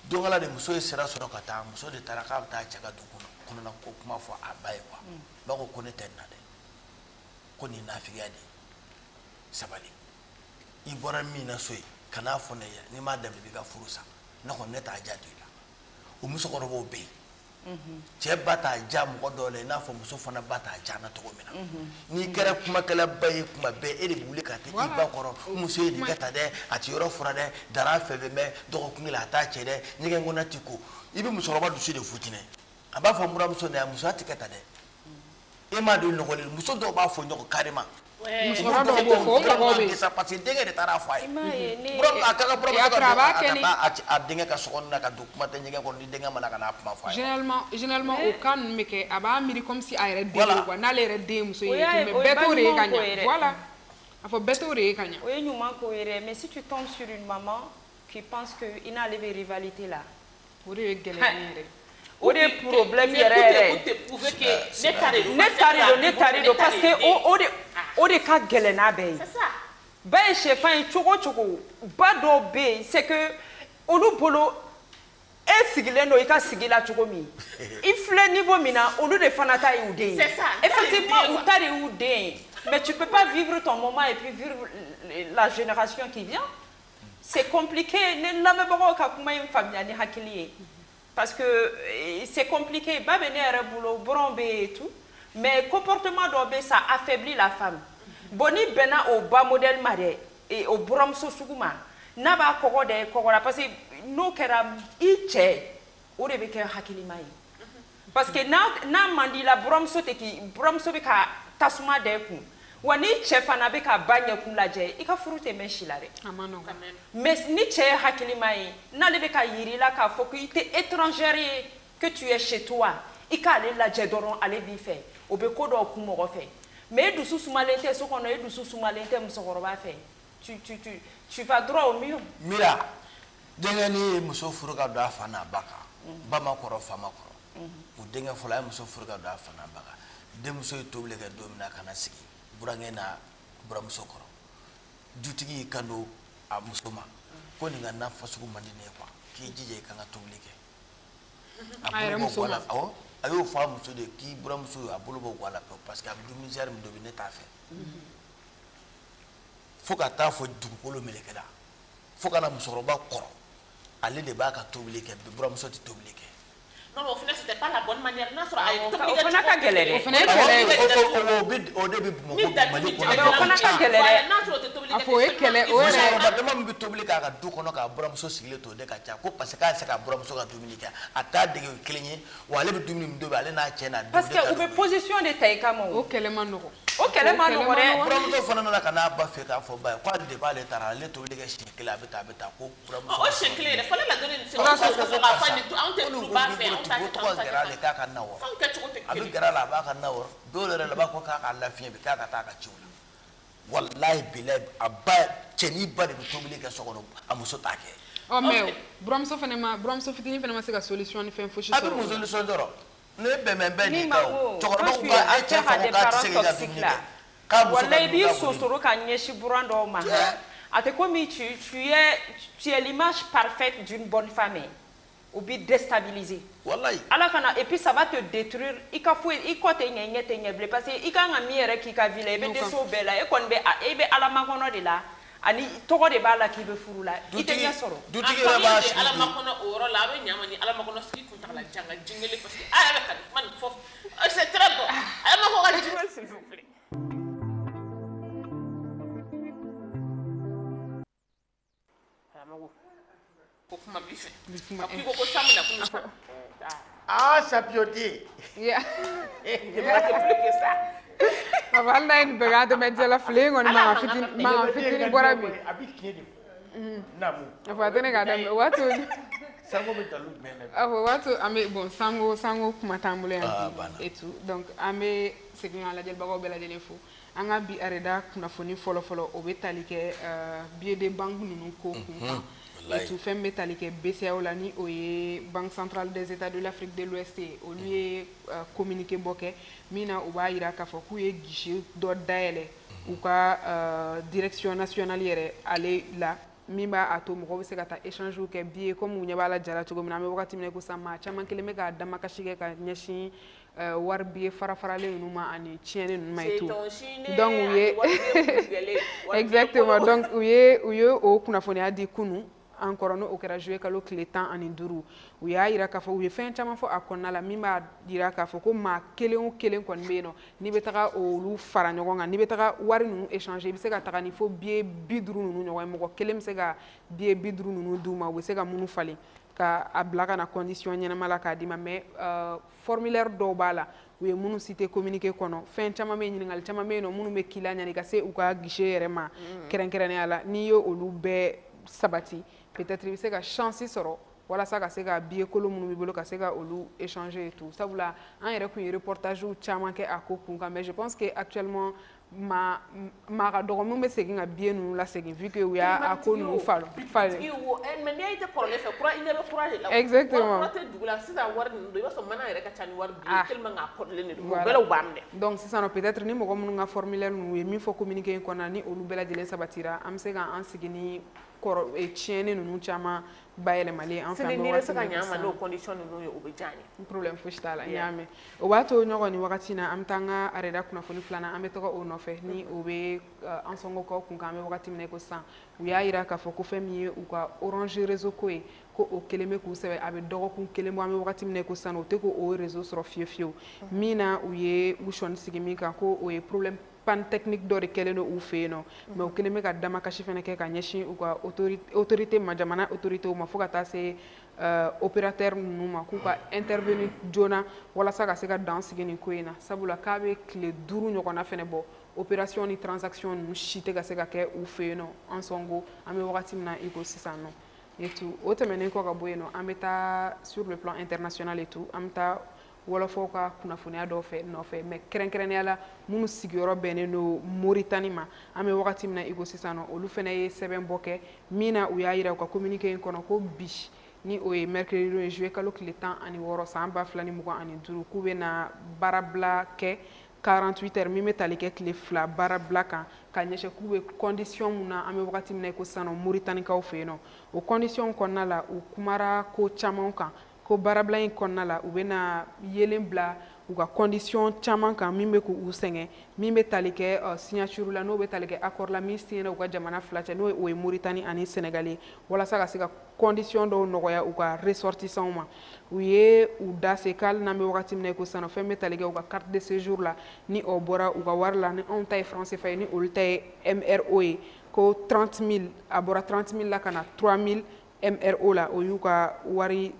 Don ala de muso ye sira sɔrɔ ka taa muso de taara k'a bɛ taa cɛ ka du kɔnɔna ko kuma fɔ a ba ye quoi ba ko ne tɛ na dɛ ko nin nafigiya de sabali i bɔra min na so ye kan'a fɔ ne ye n'i m'a daminɛ i ka furu sa ne kɔni ne t'a ja don i la o musokɔrɔbaw bɛ yen cɛ ba t'a ja mɔgɔ dɔw la i n'a fɔ muso fana ba t'a ja na cogo min na n'i kɛra kumakɛla ba ye kuma bɛɛ e de bɛ wuli ka taa i ba kɔrɔ muso ye nin kɛ tan dɛ a tɛ yɔrɔ fura dɛ dara fɛn fɛn bɛ dɔgɔkun la a t'a cɛ dɛ ɲɛgɛn kɔnɔ tɛ ko i bɛ musokɔrɔba dusu de futinɛ a b'a fɔ buramuso na muso tɛ kɛ tan dɛ e m'a don nɔgɔlen muso dɔw b'a fɔ ɲɔgɔn carrément musokɔrɔba dɔw b'o fɔ mɔgɔw bɛ yen parce que denkɛ de taara fɔ a ye a ka buramuso ka a denkɛ ka sokɔnɔ na ka don kuma tɛ ɲɛgɛn kɔnɔ ni denkɛ ma na ka n'a kuma fɔ a ye généralement o cas ninnu bɛ kɛ a b'a miiri comme si a yɛrɛ den ye quoi n'ale yɛrɛ den muso ye mais bɛɛ t'o de ye ka ɲɛ voilà a fɔ bɛɛ t'o de ye ka ɲɛ o ye ɲuman ko ye dɛ mais si tu tombes sur une maman qui pense que i n'ale bɛ rivalité la o de ye gɛlɛya yɛrɛ o de problème yɛrɛ yɛrɛ ne tari don parce que o de ka gɛlɛn n'a bɛɛ ye ba ye sɛfan ye cogo o cogo ba dɔw bɛ yen c'est que olu bolo e sigilen don i ka sigi la cogo min i filɛ niveau min na olu de fana ta y'u den ye effectivement u ta de y'u den ye mais tu peux pas vivre ton moment et puis vivre la génération qui vient c'est compliqué ne lamɛnbagaw ka kuma in faamuya ni hakili ye parce que c'est compliqué ba bɛ ne yɛrɛ bolo buron bɛ yen et tout mais comportement dɔ bɛ ça affaiblit la femme bon ni bɛnna o ba modèle ma dɛ o buramuso sugu ma n'a b'a kɔgɔ da i kɔgɔ la parce que n'o kɛra i cɛ o de bɛ kɛ hakilima ye parce que n'a man di la buramuso bɛ ka tasuma da i kun wa ni cɛ fana bɛ ka ba ɲɛkun lajɛ i ka furu tɛ mɛn si la dɛ mais ni cɛ ye hakilima ye n'ale bɛ ka yiri la k'a fɔ ko i tɛ étrangère ye que tu es chez toi i k'ale lajɛ dɔrɔn ale b'i fɛ o bɛ ko dɔw kun mɔgɔ fɛ mais e dusu sumalen tɛ so kɔnɔ e dusu sumalen tɛ musokɔrɔba fɛ tu vas droit au mur. Mira denkɛ ni ye muso furu ka don a fa n'a ba kan ba ma kɔrɔ fa ma kɔrɔ o denkɛ fɔlɔ a ye muso furu ka don a fa n'a ba kan denmuso ye tobili kɛ don min na ka na sigi burankɛ na buramuso kɔrɔ dutigi y'i kanto a muso ma ko nin ka na fasugu man di ne ye quoi k'i jija i kan ka tobili kɛ a bolo bɔ guwa la awɔ a y'o fɔ a muso de k'i buramuso a bolo bɔ guwa la pewu parce que a bɛ dumuni misɛnnin min tobi ne t'a fɛ fo ka taa fɔ dugukolo melekera fo ka na musokɔrɔba kɔrɔ ale de b'a ka tobili kɛ buramuso tɛ tobili kɛ. Non, au final, c'était pas la bonne manière. Non, sur aïe, o fana ka gɛlɛ dɛ. O de bɛ Bamakɔ Mali kɔnɔ. O fana ka gɛlɛ dɛ. Non, sur le tobili. A fɔ o ye kɛlɛ o yɛrɛ. Musokɔrɔba dama min bɛ tobili k'a ka du kɔnɔ k'a buramuso sigilen to o de ka ca ko parce que k'a tɛ se ka buramuso ka dumuni kɛ a t'a dege o ye kelen ye wa ale bɛ dumuni min tobi ale n'a cɛ n'a denw de ta parce que u bɛ position de ta i kama o. O kɛlɛ ma nɔgɔ. O kɛlɛ ma nɔgɔ dɛ. buramuso fana nana ka n'a ba fɛ k'a fɔ ba ye ko ale de b'ale taara ale tobili kɛ siɲɛ kelen a bɛ taa ko buramuso. O siɲɛ kelen yɛrɛ fɔlɔ la dɔrɔn se ka fa ni anw tɛ tulu ba fɛ anw t'a kɛ ale k'a ka na wa a bɛ gɛrɛ a la a b'a ka na wa dɔw yɛrɛ la b'a fɔ k'a ka lafiɲɛ bi k'a ka taa a ka ciw la walayi bilayi a ba cɛnin ba de bɛ tobili kɛ so kɔnɔ a muso t'a kɛ. Ɔ mais buramuso fitinin fana ma se ka solution ni fɛn fosi sɔrɔ. a bɛ mun solution sɔrɔ ne bɛnbɛn bɛɛ ni nin ma kan wo cɛkɔrɔbaw b'a a cɛ fɔ k'a tɛ se ka dumuni kɛ k'a muso ka wallahi dumuni b'i kɛ sosoro ka ɲɛsin buran dɔw ma a tɛ komi tu es l'image parfaite d'une bonne femme ou bi déstabiliser. Wallahi. Ala kana et puis ça va te détruire. I ka fo i ko te ɲɛ te ɲɛ bilen parce que i kan ka min yɛrɛ k'i ka vie la i bɛ dɛsɛ o bɛɛ la e kɔni bɛ i bɛ ala makɔnɔ de la ani tɔgɔ de b'a la k'i bɛ furu la i tɛ ɲɛ sɔrɔ. Dutigi yɛrɛ b'a sigi ala makɔnɔ o yɔrɔ la a bɛ ɲama ni ala makɔnɔ sigi kuntagala jan ka jingele parce que a yɛrɛ ka man fɔ c'est très bon a ma ko ka jingele s'il vous plaît. Ko kuma bi fɛ a ko samu na kun ah sapioti Yeah. Demora que plus que ça. Papa hali n'a ye nin bɛɛ kɛ an tɛ mɛn jɛla file in kɔni fitinin bɔra bi. a bɛ tiɲɛ de fɔ namu A fɔ a tɛ ne k'a daminɛ o b'a to sango bɛ dalu jumɛn na a fɔ o b'a to an bɛ bon sango kuma t'an bolo yan bi et tout donc an bɛ segin ka lajɛbagaw bɛɛ lajɛlen fo an ka bi areda kunnafoni fɔlɔ-fɔlɔ o bɛ tali kɛ billet de banque ninnu ko kun kan et tout fɛn bɛ tali kɛ BCEAO la ni o ye Banque centrale des États de l'Afrique de l'Ouest ye olu ye communiqué bɔ kɛ min na u b'a yira k'a fɔ k'u ye guichet dɔ dayɛlɛ u ka direction nationale yɛrɛ ale la min b'a a to mɔgɔw bɛ se ka taa échange kɛ billet comme u ɲɛ b'a la jara cogo min na an bɛ wagati min na ko sisan maa caman kelen bɛ k'a damakasi kɛ ka ɲɛsin wari billet fara-faralen ninnu ma ani tiɲɛni ninnu ma et tout donc u ye exactement donc u ye o kunnafoniya di kunu an kɔrɔ n'o kɛra juillet kalo tile 15 u y'a yira k'a fɔ u ye fɛn caman fɔ a kɔnɔna la min b'a yira k'a fɔ ko maa kelen o kelen kɔni bɛ yen nɔ n'i bɛ taga olu fara ɲɔgɔn kan n'i bɛ taga wari ninnu échanger i bɛ se ka taga ni fo billet 50 ninnu ɲɔgɔn ye mɔgɔ kelen bɛ se ka billet 50 ninnu d'u ma u bɛ se ka minnu falen ka a bila ka na condition ɲɛnama la k'a d'i ma mais formulaire dɔw b'a la u ye minnu cité communiqué kɔnɔ fɛn caman bɛ yen ɲininkali caman bɛ yen nɔ minnu bɛ k'i la ɲani ka se u ka guichet yɛrɛ ma kɛrɛnkɛrɛnnenya la n'i ye olu bɛɛ sabati peut-être i bɛ se ka chance sɔrɔ walasa ka se ka billet kolon minnu b'i bolo ka se ka olu échanger et tout sabula an yɛrɛ kun ye reportage caman kɛ a ko kun kan mais je pense que actuellement maa ka dɔgɔ min bɛ segin ka billet ninnu lasegin vu que u y'a a ko ninnu falen. mais n'i y'a été kɔrɔlen fɛ kura i ɲɛ bɛ kura de la. exactement kura tɛ dugu la sisan wari ninnu don i b'a sɔrɔ mana yɛrɛ ka ca ni wari billet tellement k'a kɔrɔlen de don o bɛɛ b'a minɛ. donc sisan peut-être ni mɔgɔ minnu ka formulaire ninnu u ye min fɔ communiqué in kɔnɔna ni olu bɛɛ lajɛlen sabatira an bɛ se k'an sigi ni tiɲɛni ninnu caman bayɛlɛmalen an fɛ an bɛ wagati min na sisan. sini n'i bɛ se ka ɲɛ an ma n'o condition ninnu ye o bɛ diya n ye. problème fosi t'a la n y'a mɛn o b'a to ɲɔgɔn nin wagati in na an bɛ taa an ka areda kunnafoni filanan an bɛ taga o nɔfɛ ni o bɛ an sɔngɔkaw kun kan an bɛ wagati min na ko sisan u y'a yira k'a fɔ ko fɛn min ye u ka orange réseau ko ye ko o kelen bɛ k'u sɛbɛn a bɛ dɔgɔkun kelen bɔ an bɛ wagati min na ko sisan o tɛ k'o réseau sɔrɔ fiyewu fiyewu min na u ye u sɔnni sigi min kan ko o ye problème pan technique dɔ de kɛlen don u fɛ yen nɔ mais u kelen bɛ ka damakasi fana kɛ ka ɲɛsin u ka autorité ma jamana autorité ma fo ka taa se opérateur ninnu ma k'u ka intervenir joona walasa ka se ka dan sigi nin ko in na sabula k'a bɛ tile 5 ɲɔgɔnna fana bɔ opération ni transaction ninnu si tɛ ka se ka kɛ u fɛ yen nɔ an sɔngo an bɛ wagati min na i ko sisan nɔ et tout o tɛmɛnen kɔ ka bɔ yen nɔ an bɛ taa sur le plan international et tout an bɛ taa wɔlɔfɔw ka kunnafoniya dɔw fɛ nɔfɛ mais kɛrɛnkɛrɛnnenya la minnu sigiyɔrɔ bɛnnen don Moritani ma an bɛ wagati min na i ko sisan nɔ olu fana ye sɛbɛn bɔ kɛ min na u y'a yira u ka communiqué in kɔnɔ ko bi ni o ye mercredi don ye juillet kalo tile 16 san 2025 k'u bɛ na baarabila kɛ 48 heures min bɛ tali kɛ tile 2 baarabila kan ka ɲɛsin k'u bɛ condition mun na an bɛ wagati min na i ko sisan nɔ Moritanikaw fɛ yen nɔ o condition kɔnɔna la u kumara ko caman kan ko baarabila in kɔnɔna la u bɛna yelen bila u ka condition caman kan min bɛ k'u sɛgɛn min bɛ tali kɛ signature la n'o bɛ tali kɛ accord la min signera u ka jamana fila cɛ n'o o ye Moritani ani Sénégal ye walasa ka se ka condition dɔw nɔgɔya u ka ressortissants ma u ye u da se k'ale n'an bɛ wagati min na i ko sisan fɛn bɛ tali kɛ u ka carte de séjour la ni o bɔra u ka wari la ni anw ta ye franc CFA ye ni olu ta ye MRO ye ko 30 000 a bɔra 30 000 la ka na 3 000 MRO la o y'u ka wari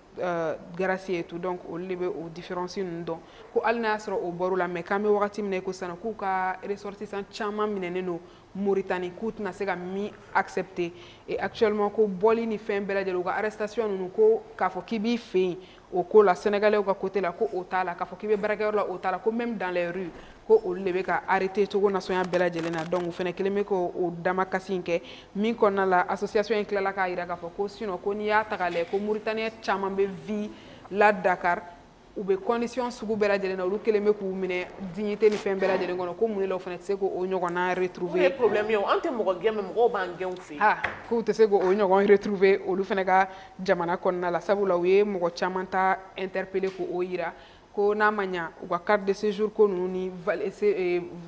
grâce et tout donc olu de bɛ o différence ninnu dɔn ko hali n'a y'a sɔrɔ o bɔr'u la mais k'an bɛ wagati min na i ko sisan k'u ka ressortissants caman minɛnen don Moritani k'u tɛna se ka min accepter et actuellement ko bɔli ni fɛn bɛɛ lajɛlen u ka arrestation ninnu ko k'a fɔ k'i b'i fɛ yen o ko la Sénégalais ka côté la ko o t'a la k'a fɔ k'i bɛ baarakɛyɔrɔ la o t'a la ko même dans les rues ko olu de bɛ ka arrêter cogo nasɔnya bɛɛ lajɛlen na donc u fana kelen bɛ k'o damakasi in kɛ min kɔnɔna la association in tilala k'a jira k'a fɔ ko sinon ko n'i y'a ta k'a lajɛ ko Mauritaniens caman bɛ vie la Dakar u bɛ condition sugu bɛɛ lajɛlen na olu kelen bɛ k'u minɛ dignité ni fɛn bɛɛ lajɛlen kɔnɔ ko mun de la o fana tɛ se k'o ɲɔgɔnna retrouver. o ye problème ye o an tɛ mɔgɔ gɛn mais mɔgɔw b'an gɛn u fɛ yen. k'u tɛ se k'o ɲɔgɔn retrouver olu fana ka jamana kɔnɔna la sabula u ye mɔgɔ caman ta interpeller k'o yira ko n'a ma ɲa u ka carte de séjour ko ninnu ni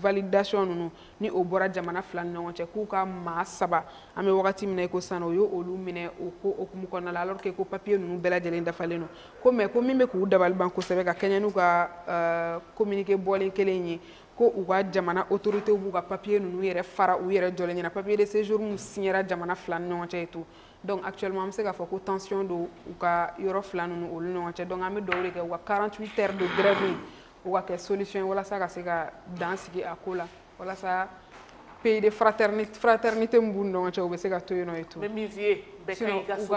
validation ninnu ni o bɔra jamana fila ni ɲɔgɔn cɛ k'u ka maa 3 an bɛ wagati min na i ko sisan o ye olu minɛ o ko okumu kɔnɔna la alors que ko papier ninnu bɛɛ lajɛlen dafalen don ko mais ko min bɛ k'u dabali ban kosɛbɛ ka kɛɲɛ n'u ka communiqué bɔlen kelen ye ko u ka jamana autorité b'u ka papier ninnu yɛrɛ fara u yɛrɛ jɔlen ɲɛna papier de séjour mun signera jamana fila ni ɲɔgɔn cɛ et tout donc actuellement an bɛ se k'a fɔ ko tension don u ka yɔrɔ fila ninnu olu ɲɔgɔn cɛ donc an bɛ dugawu de kɛ u ka 48 heures de grève in o ka kɛ solution ye walasa ka se ka dan sigi a ko la walasa pays de fraternité min b'u ni ɲɔgɔn cɛ u bɛ se ka to yen nɔ et tout. n bɛ min f'i ye bɛɛ ka i ka so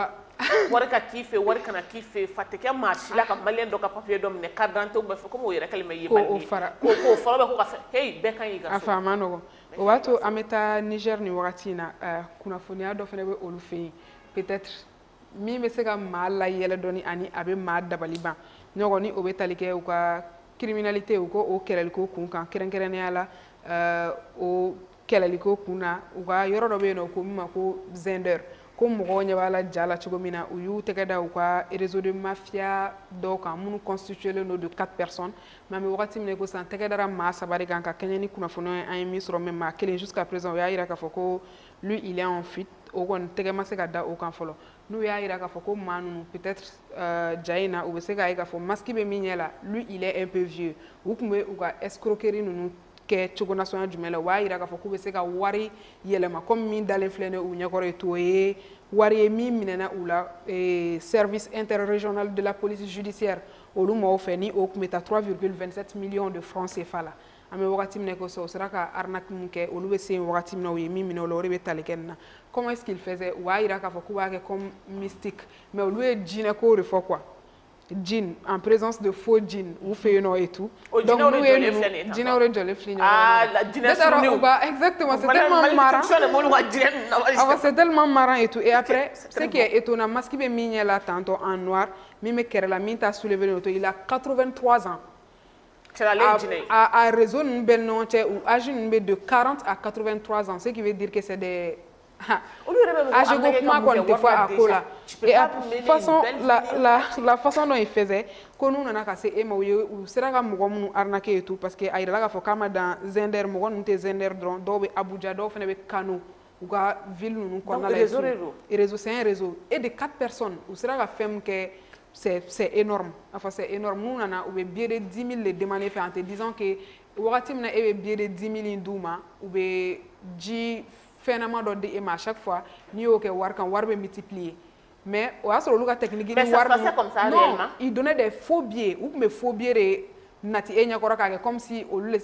wari ka k'i fɛ wari kana k'i fɛ fa tɛ kɛ maa si la ka maliyɛn dɔ ka papier dɔ minɛ carte d'identité bɛɛ fɛ komi o yɛrɛ kɛlen bɛ ye mali ye k'o fɔlɔ bɛ ko ka fɛ hey bɛɛ ka i ka so. a fa ma nɔgɔn o b'a to an bɛ taa Niger nin wagati in na kunnafoniya dɔ fana bɛ olu fɛ yen peut-être min bɛ se ka maa layɛlɛ dɔɔni ani a bɛ maa dabali ban ɲɔgɔn ni o bɛ tali kɛ u ka criminalité u ko o kɛlɛliko kun kan kɛrɛnkɛrɛnnenya la o kɛlɛliko kun na u ka yɔrɔ dɔ bɛ yen nɔ ko min ma ko Zender ko mɔgɔw ɲɛ b'a la ja la cogo min na u y'u tɛgɛ da u ka réseau de mafia dɔw kan minnu constituélen don de 4 personnes mais an bɛ wagati min na ko sisan tɛgɛ dara maa 3 de kan ka kɛɲɛ ni kunnafoniya ye an ye min sɔrɔ mais maa kelen jusqu'à présent o y'a jira k'a fɔ ko lui il est en fuite o kɔni tɛgɛ ma se ka da o kan fɔlɔ n'u y'a jira k'a fɔ ko maa ninnu peut-être ja in na u bɛ se k'a ye k'a fɔ masque bɛ min ɲɛ la lui il est un peu vieux u tun bɛ u ka escroquerie ninnu kɛ cogo nasɔnya jumɛn la u b'a jira k'a fɔ k'u bɛ se ka wari yɛlɛma comme min dalen filɛ nin ye u ɲɛkɔrɔ ye to o ye wari ye min minɛna u la service interrégional de la police judiciaire olu mɔgɔw fɛ ni o tun bɛ taa 3,27 millions de francs CFA la an bɛ wagati min na ko sisan o sera ka arnaque min kɛ olu bɛ se yen wagati min na u ye min minɛ o la o de bɛ tali kɛ nin na comment est-ce qu'il faisait u b'a jira k'a fɔ k'u b'a kɛ comme mystique mais olu ye jinɛko de fɔ quoi djinn en présence de faux djinn u fɛ yen nɔ et tout donc n'u ye ninnu jinɛw de jɔlen filɛ ɲɔgɔn na exactement c'est tellement marrant c'est tellement marrant et tout et après ce qui est étonnant masque bɛ min ɲɛ la tantôt en noir min bɛ kɛrɛ la min t'a soulevé le to il a 83 ans a réseau ninnu bɛɛ ni ɲɔgɔn cɛ u âge ninnu bɛ de 40 à 83 ans ce qui veut dire que c'est des âge ko kuma kɔni tɛ fɔ a ko la et la façon dont il faisait ko n'u nana ka se e ma u sera ka mɔgɔ minnu arnaquer et tout parce que a yirala k'a fɔ k'a ma dan Zender mɔgɔ ninnu tɛ Zender dɔrɔn dɔw bɛ Abuja dɔw fana bɛ Kano u ka ville ninnu kɔnɔna la réseau c'est un réseau et de 4 personnes u sera ka fɛn min kɛ c'est énorme enfin c'est énorme n'u nana u bɛ billet de 10 000 le demander fɛ en te disant que wagati mina e be billet de 10 000 d'u ma ou be ji phénomène dɔ di e ma à chaque fois n'i y'o kɛ wari kan wari bɛ multiplier mais o y'a sɔrɔ olu ka technique ni wari non ils donnaient des faux billets u tun bɛ faux billets de nati e ɲɛkɔrɔ k'a kɛ comme si olu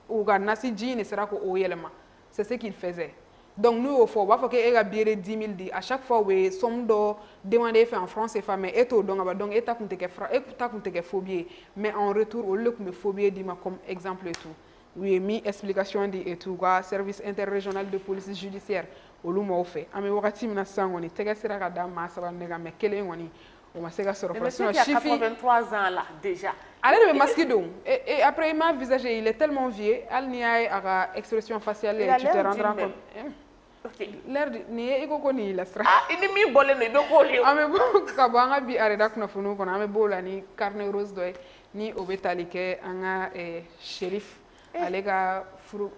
u ka nasi ji in de sera k'o yɛlɛma c'est ce qu'ils faisaient donc n'u y'o fɔ u b'a fɔ k'e ka billet de 10 000 di à chaque fois u bɛ somme dɔ demander e fɛ en francs CFA mais e t'o dɔn ka ban donc e ta kun tɛ kɛ faux billet mais en retour olu de tun bɛ faux billet d'i ma comme exemple et tout u ye min explication di et tout u ka service interrégional de police judiciaire olu m'aw fɛ an bɛ wagati min na sisan kɔni tɛgɛ sera ka da maa saba ne kan mais kelen kɔni o ma se ka sɔrɔ fɔlɔ sinon Chifi 83 ans là déjà ale de bɛ masque don et après il m'a visagé il est tellement vieux hali n'i y'a ye a ka expression faciale tu te rendras compte l'air nin ye i ko ko nin y'i lasira i ni min bɔlen don i bɛ k'o de ye an bɛ bɔ ka bɔ an ka bi areda kunnafoniw kɔnɔ an bɛ b'o la ni carnet rose dɔ ye ni o bɛ tali kɛ an ka shérif ale ka furu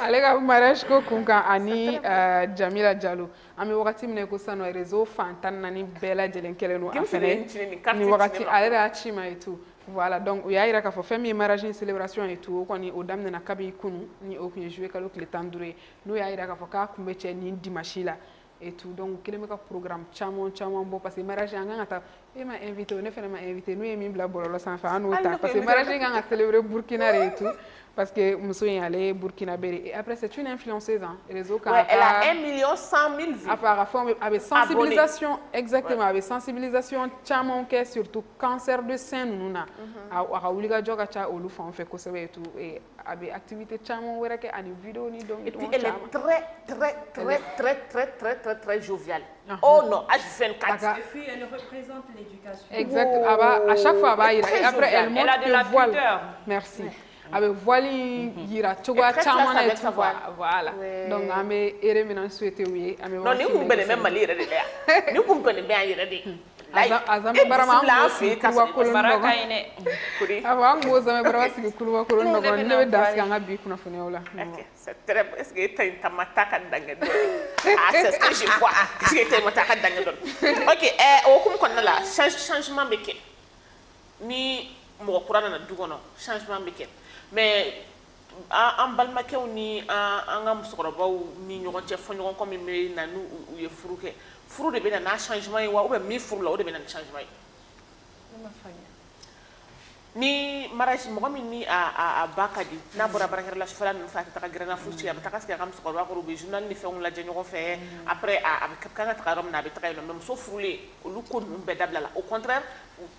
ale ka mariage ko kunkan ani Jamila Jalo an bɛ wagati min na ko sisan nɔ réseau fan 14 bɛɛ lajɛlen kɛlen don a fɛnɛ ni wagati ale de y'a ci ma et tout voilà donc u y'a yira k'a fɔ fɛn min ye mariage ni célébration et tout o kɔni o daminɛna kabi kunu ni o tun ye juillet kalo tile 15 ye n'o y'a yira k'a fɔ k'a kun bɛ cɛ ni dimanche la et tout donc u kelen bɛ ka programme caman bɔ parce que mariage an kan ka taa e ma invité ne fana ma invité n'u ye min bila bɔlɔlɔ sanfɛ an n'o ta parce que mariage kan ka célébrer Burkina de et tout parce que muso in ale ye burkinabé et après c'est une influenceuse hein réseau kan elle a 1 100 000 vues a ka fɔ a bɛ sensibilisation exactement a bɛ sensibilisation caman kɛ surtout cancer de sein ninnu na a ka wulikajɔ ka ca olu fan fɛ kosɛbɛ et tout et a bɛ activité caman wɛrɛ kɛ ani vidéo ni dɔnkili caman elle est très joviale oh non H24 et puis elle représente l'éducation exact à chaque fois a b'a yira et après elle montre le voile merci a bɛ voile yira cogoya caman na et tout voilà donc an bɛ ere min souhaité u ye an bɛ non ni kun bɛnnen bɛ Mali yɛrɛ de la yan ni kun bɛnnen bɛ an yɛrɛ de Azame Barama an sigi kuluba kolon dɔ kan a fɔ an kun b'o Azame Barama sigi kuluba kolon dɔ kan ne bɛ da sigi an ka bi kunnafoniyaw la c'est très est-ce que ta in ma ta ka dange dɔɔni ah c'est ce que je vois est-ce que ta ma ta ka dange dɔɔni ok o hukumu kɔnɔna la changement bɛ kɛ ni mɔgɔ kura nana du kɔnɔ changement bɛ kɛ mais an balimakɛw ni an ka musokɔrɔbaw ni ɲɔgɔn cɛ fɔɲɔgɔn kɔ min bɛ na n'u ye furu kɛ furu de bɛ na n'a changement ye wa ou bien min furu la o de bɛ na ni changement ye ni mariage mɔgɔ min ni a ba ka di n'a bɔra baarakɛyɔrɔ la sufɛla ninnu fɛ a tɛ taga gɛrɛnna fosi a bɛ taga sigi a ka musokɔrɔba kɔrɔ u bɛ journal ni fɛnw lajɛ ɲɔgɔn fɛ après a bɛ kan ka taga yɔrɔ min na a bɛ taga yen nɔ mais muso furulen olu ko ninnu bɛɛ dabila la au contraire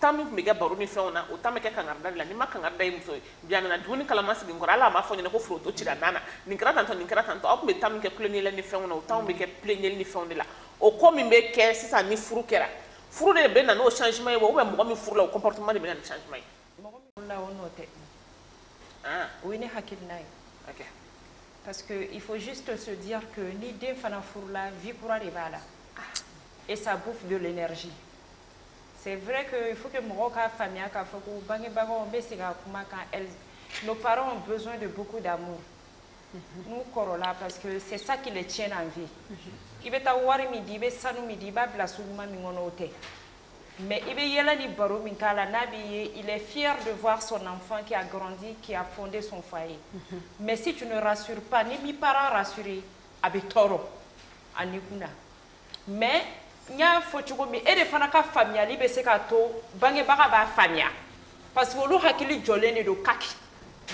temps min tun bɛ kɛ baro ni fɛnw na o temps bɛ kɛ kangarida de la n'i ma kangarida ye muso ye bi a nana dumuni kalama sigi n kɔrɔ hali a m'a fɔ ɲɛna ko foronto cira nan na nin kɛra tantɔ nin kɛra tantɔ aw tun bɛ temps min kɛ kulonkɛ ni fɛnw na o temps bɛ kɛ kulonkɛ ni fɛnw de la o ko min bɛ kɛ sisan ni furu kɛra furu de bɛ na n'o changement ye wa ou bien mɔgɔ min furu la o comportement de bɛ na ni changement ye oui, parce qu'il faut juste se dire que ni den fana furula vie kura de b'a la et ça bouffe de l'énergie. C'est vrai qu'il faut que mɔgɔw ka faamuya k'a fɔ ko bangebagaw bɛ se ka kuma kan nos parents ont besoin de beaucoup d'amour. Nous kɔrɔla parce que c'est ça qui les tient en vie. I bɛ taa wari min di i bɛ sanu min di i b'a bila sugu min kɔnɔ o tɛ. Mais il est fier de voir son enfant qui a grandi, qui a fondé son foyer. Mais si tu ne rassures pas, ni mes parents rassurés, avec toro, anikuna. Mais il y a un photo mais et les fanaka famille libe se kato bange baga ba famille parce que lu hakili jolene do kaki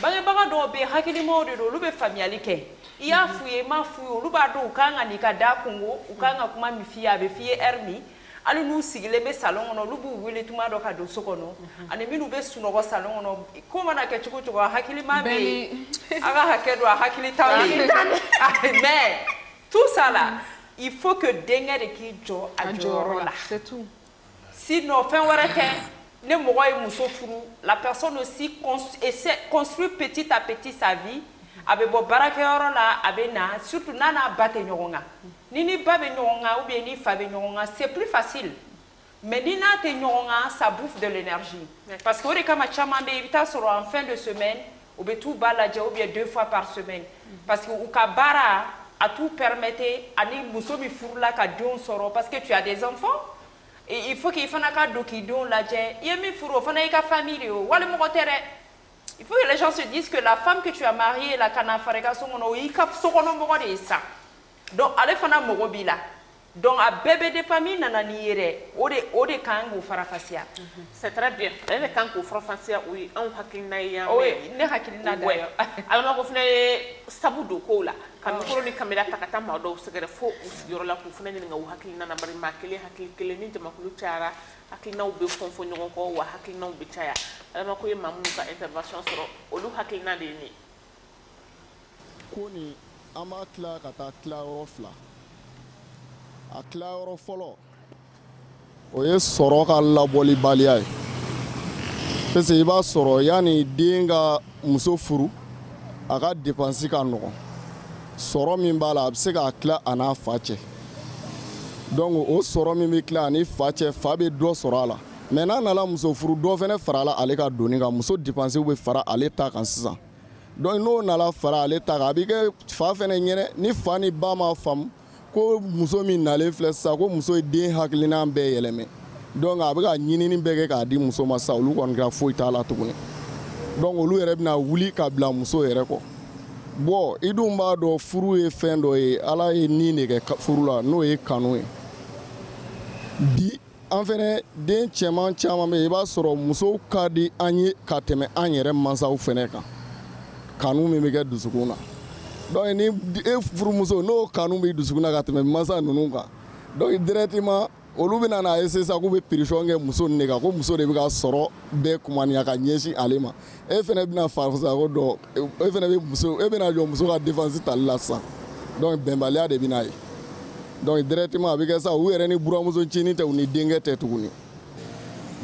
bange baga do be hakili mo do lu be famille ke iya fuye ma fuyo lu ba do kanga ni kada kungo ukanga kuma mi fiya be fiye ermi ali nu sigile be salon ono lu bu wele tuma do ka do sokono ani minu be sunogo salon ono ko mana ke chuko chuko hakili ma be aga hakedo hakili tawi mais tout ça là il faut que dengue de qui jo adjoro là c'est tout sinon fin warete ne mogoy muso furu la personne aussi construit petit à petit sa vie abe bo barakeyoro la abe na surtout nana bate nyonga ni babe nyonga ou bien ni fabe nyonga c'est plus facile mais ni na te nyonga ça bouffe de l'énergie parce que ore kama chama be evita soro en fin de semaine ou be tout balaje ou bien 2 fois par semaine parce que ukabara à tout permettre ani musomi furla ka don soro parce que tu as des enfants et il faut qu'il fana ka doki don la je yemi furo fana ka famille o wala mo tere il faut que les gens se disent que la femme que tu as mariée, la canafareka somono, il cap sokono mogo de ça. Donc, allez fana mogo bila. Donc, à bébé de famille nana niere, ode kango farafasia. C'est très bien. Elle est kango farafasia, oui, on hakina ya. Oui, ne hakina d'ailleurs. Alors, on fait sabu do kola. Quand on a caméra takata mado, c'est que faut aussi la pour faire une hakina na bari makele hakile ni de makulu chara hakina ube fonfo nyonko wa hakina ube chaya. Alors, on a mamuka intervention sur olu hakina de ni. Koni ama kla kata kla orofla. A tilayɔrɔ fɔlɔ o ye sɔrɔ ka labɔlibaliya ye parce que I b'a sɔrɔ yanni den ka muso furu a ka dépense ka nɔgɔn sɔrɔ min b'a la a bɛ se k'a tila a n'a fa cɛ donc o sɔrɔ min bɛ tila a ni fa cɛ fa bɛ dɔ sɔrɔ a la mais n'a nana muso furu dɔ fana farala ale ka donni kan muso dépense bɛ fara ale ta kan sisan donc n'o nana fara ale ta kan a bɛ kɛ fa fana ɲɛnɛ ni fa ni ba ma faamu ko muso min nalen filɛ sisan ko muso ye den hakilina bɛɛ yɛlɛmɛ donc a bɛ ka ɲinini bɛɛ kɛ k'a di muso ma sisan olu kɔni ka foyi t'a la tuguni donc olu yɛrɛ bɛna wuli ka bila muso yɛrɛ kɔ bon I dun b'a dɔn furu ye fɛn dɔ ye Ala ye nin de kɛ furu la n'o ye kanu ye bi an fɛnɛ den cɛman caman bɛ yen I b'a sɔrɔ musow ka di an ye ka tɛmɛ an yɛrɛ mansaw fɛnɛ kan kanu min bɛ kɛ dusukun na donc ni e furumuso n'o kanu b'i dusukun na ka tɛmɛ mansa ninnu kan donc directement olu bɛ na essayer sa k'u bɛ pression kɛ muso nin de kan ko muso de bɛ ka sɔrɔ bɛɛ kumaniya ka ɲɛsin ale ma e fɛnɛ bɛna farifisa ko dɔn e fɛnɛ bɛ muso e bɛna jɔ muso ka défense tali la sisan donc bɛnbaliya de bɛ n'a ye donc directement a bɛ kɛ sa u yɛrɛ ni buramuso ncinin tɛ u ni denkɛ tɛ tuguni.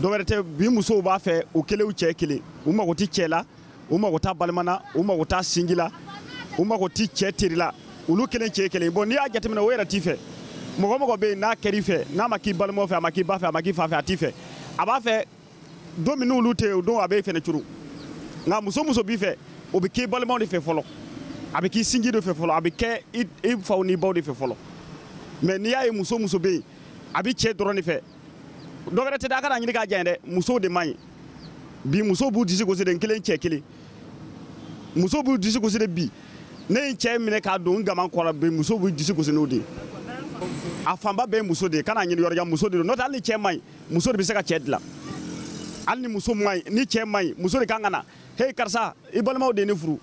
dɔwɛrɛ tɛ bi musow b'a fɛ u kelen u cɛ kelen u mago tɛ cɛ la u mago t'a balima na u mago t'a sinji la u mago tɛ cɛ teri la olu kelen cɛ kelen bon n'i y'a jateminɛ o yɛrɛ t'i fɛ mɔgɔ mɔgɔ bɛ yen n'a kɛr'i fɛ n'a ma k'i balimaw fɛ a ma k'i ba fɛ a ma k'i fa fɛ a t'i fɛ a b'a fɛ don min n'olu tɛ yen o don a b'e fɛnɛ curu nka muso muso b'i fɛ o bɛ k'i balimaw de fɛ fɔlɔ a bɛ k'i sinji de fɛ fɔlɔ a bɛ kɛ i faw n'i baw de fɛ fɔlɔ mais n'i y'a ye muso muso bɛ yen a bɛ cɛ dɔrɔn de fɛ dɔ wɛrɛ tɛ dɛ a kana ɲini k'a diya dɛ musow de man ɲi bi musow b'u disi gosi de n kelen cɛ kelen musow b'u disi gosi de bi ne ye cɛ minɛ k'a don n gama kɔrɔ bi musow b'u disi gosi n'o de ye a fanba bɛɛ ye muso de ye kana ɲini yɔrɔ jan muso de don n'o tɛ hali ni cɛ man ɲi muso de bɛ se ka cɛ dilan hali ni muso man ɲi ni cɛ man ɲi muso de kan ka na hey karisa i balimaw de ye ne furu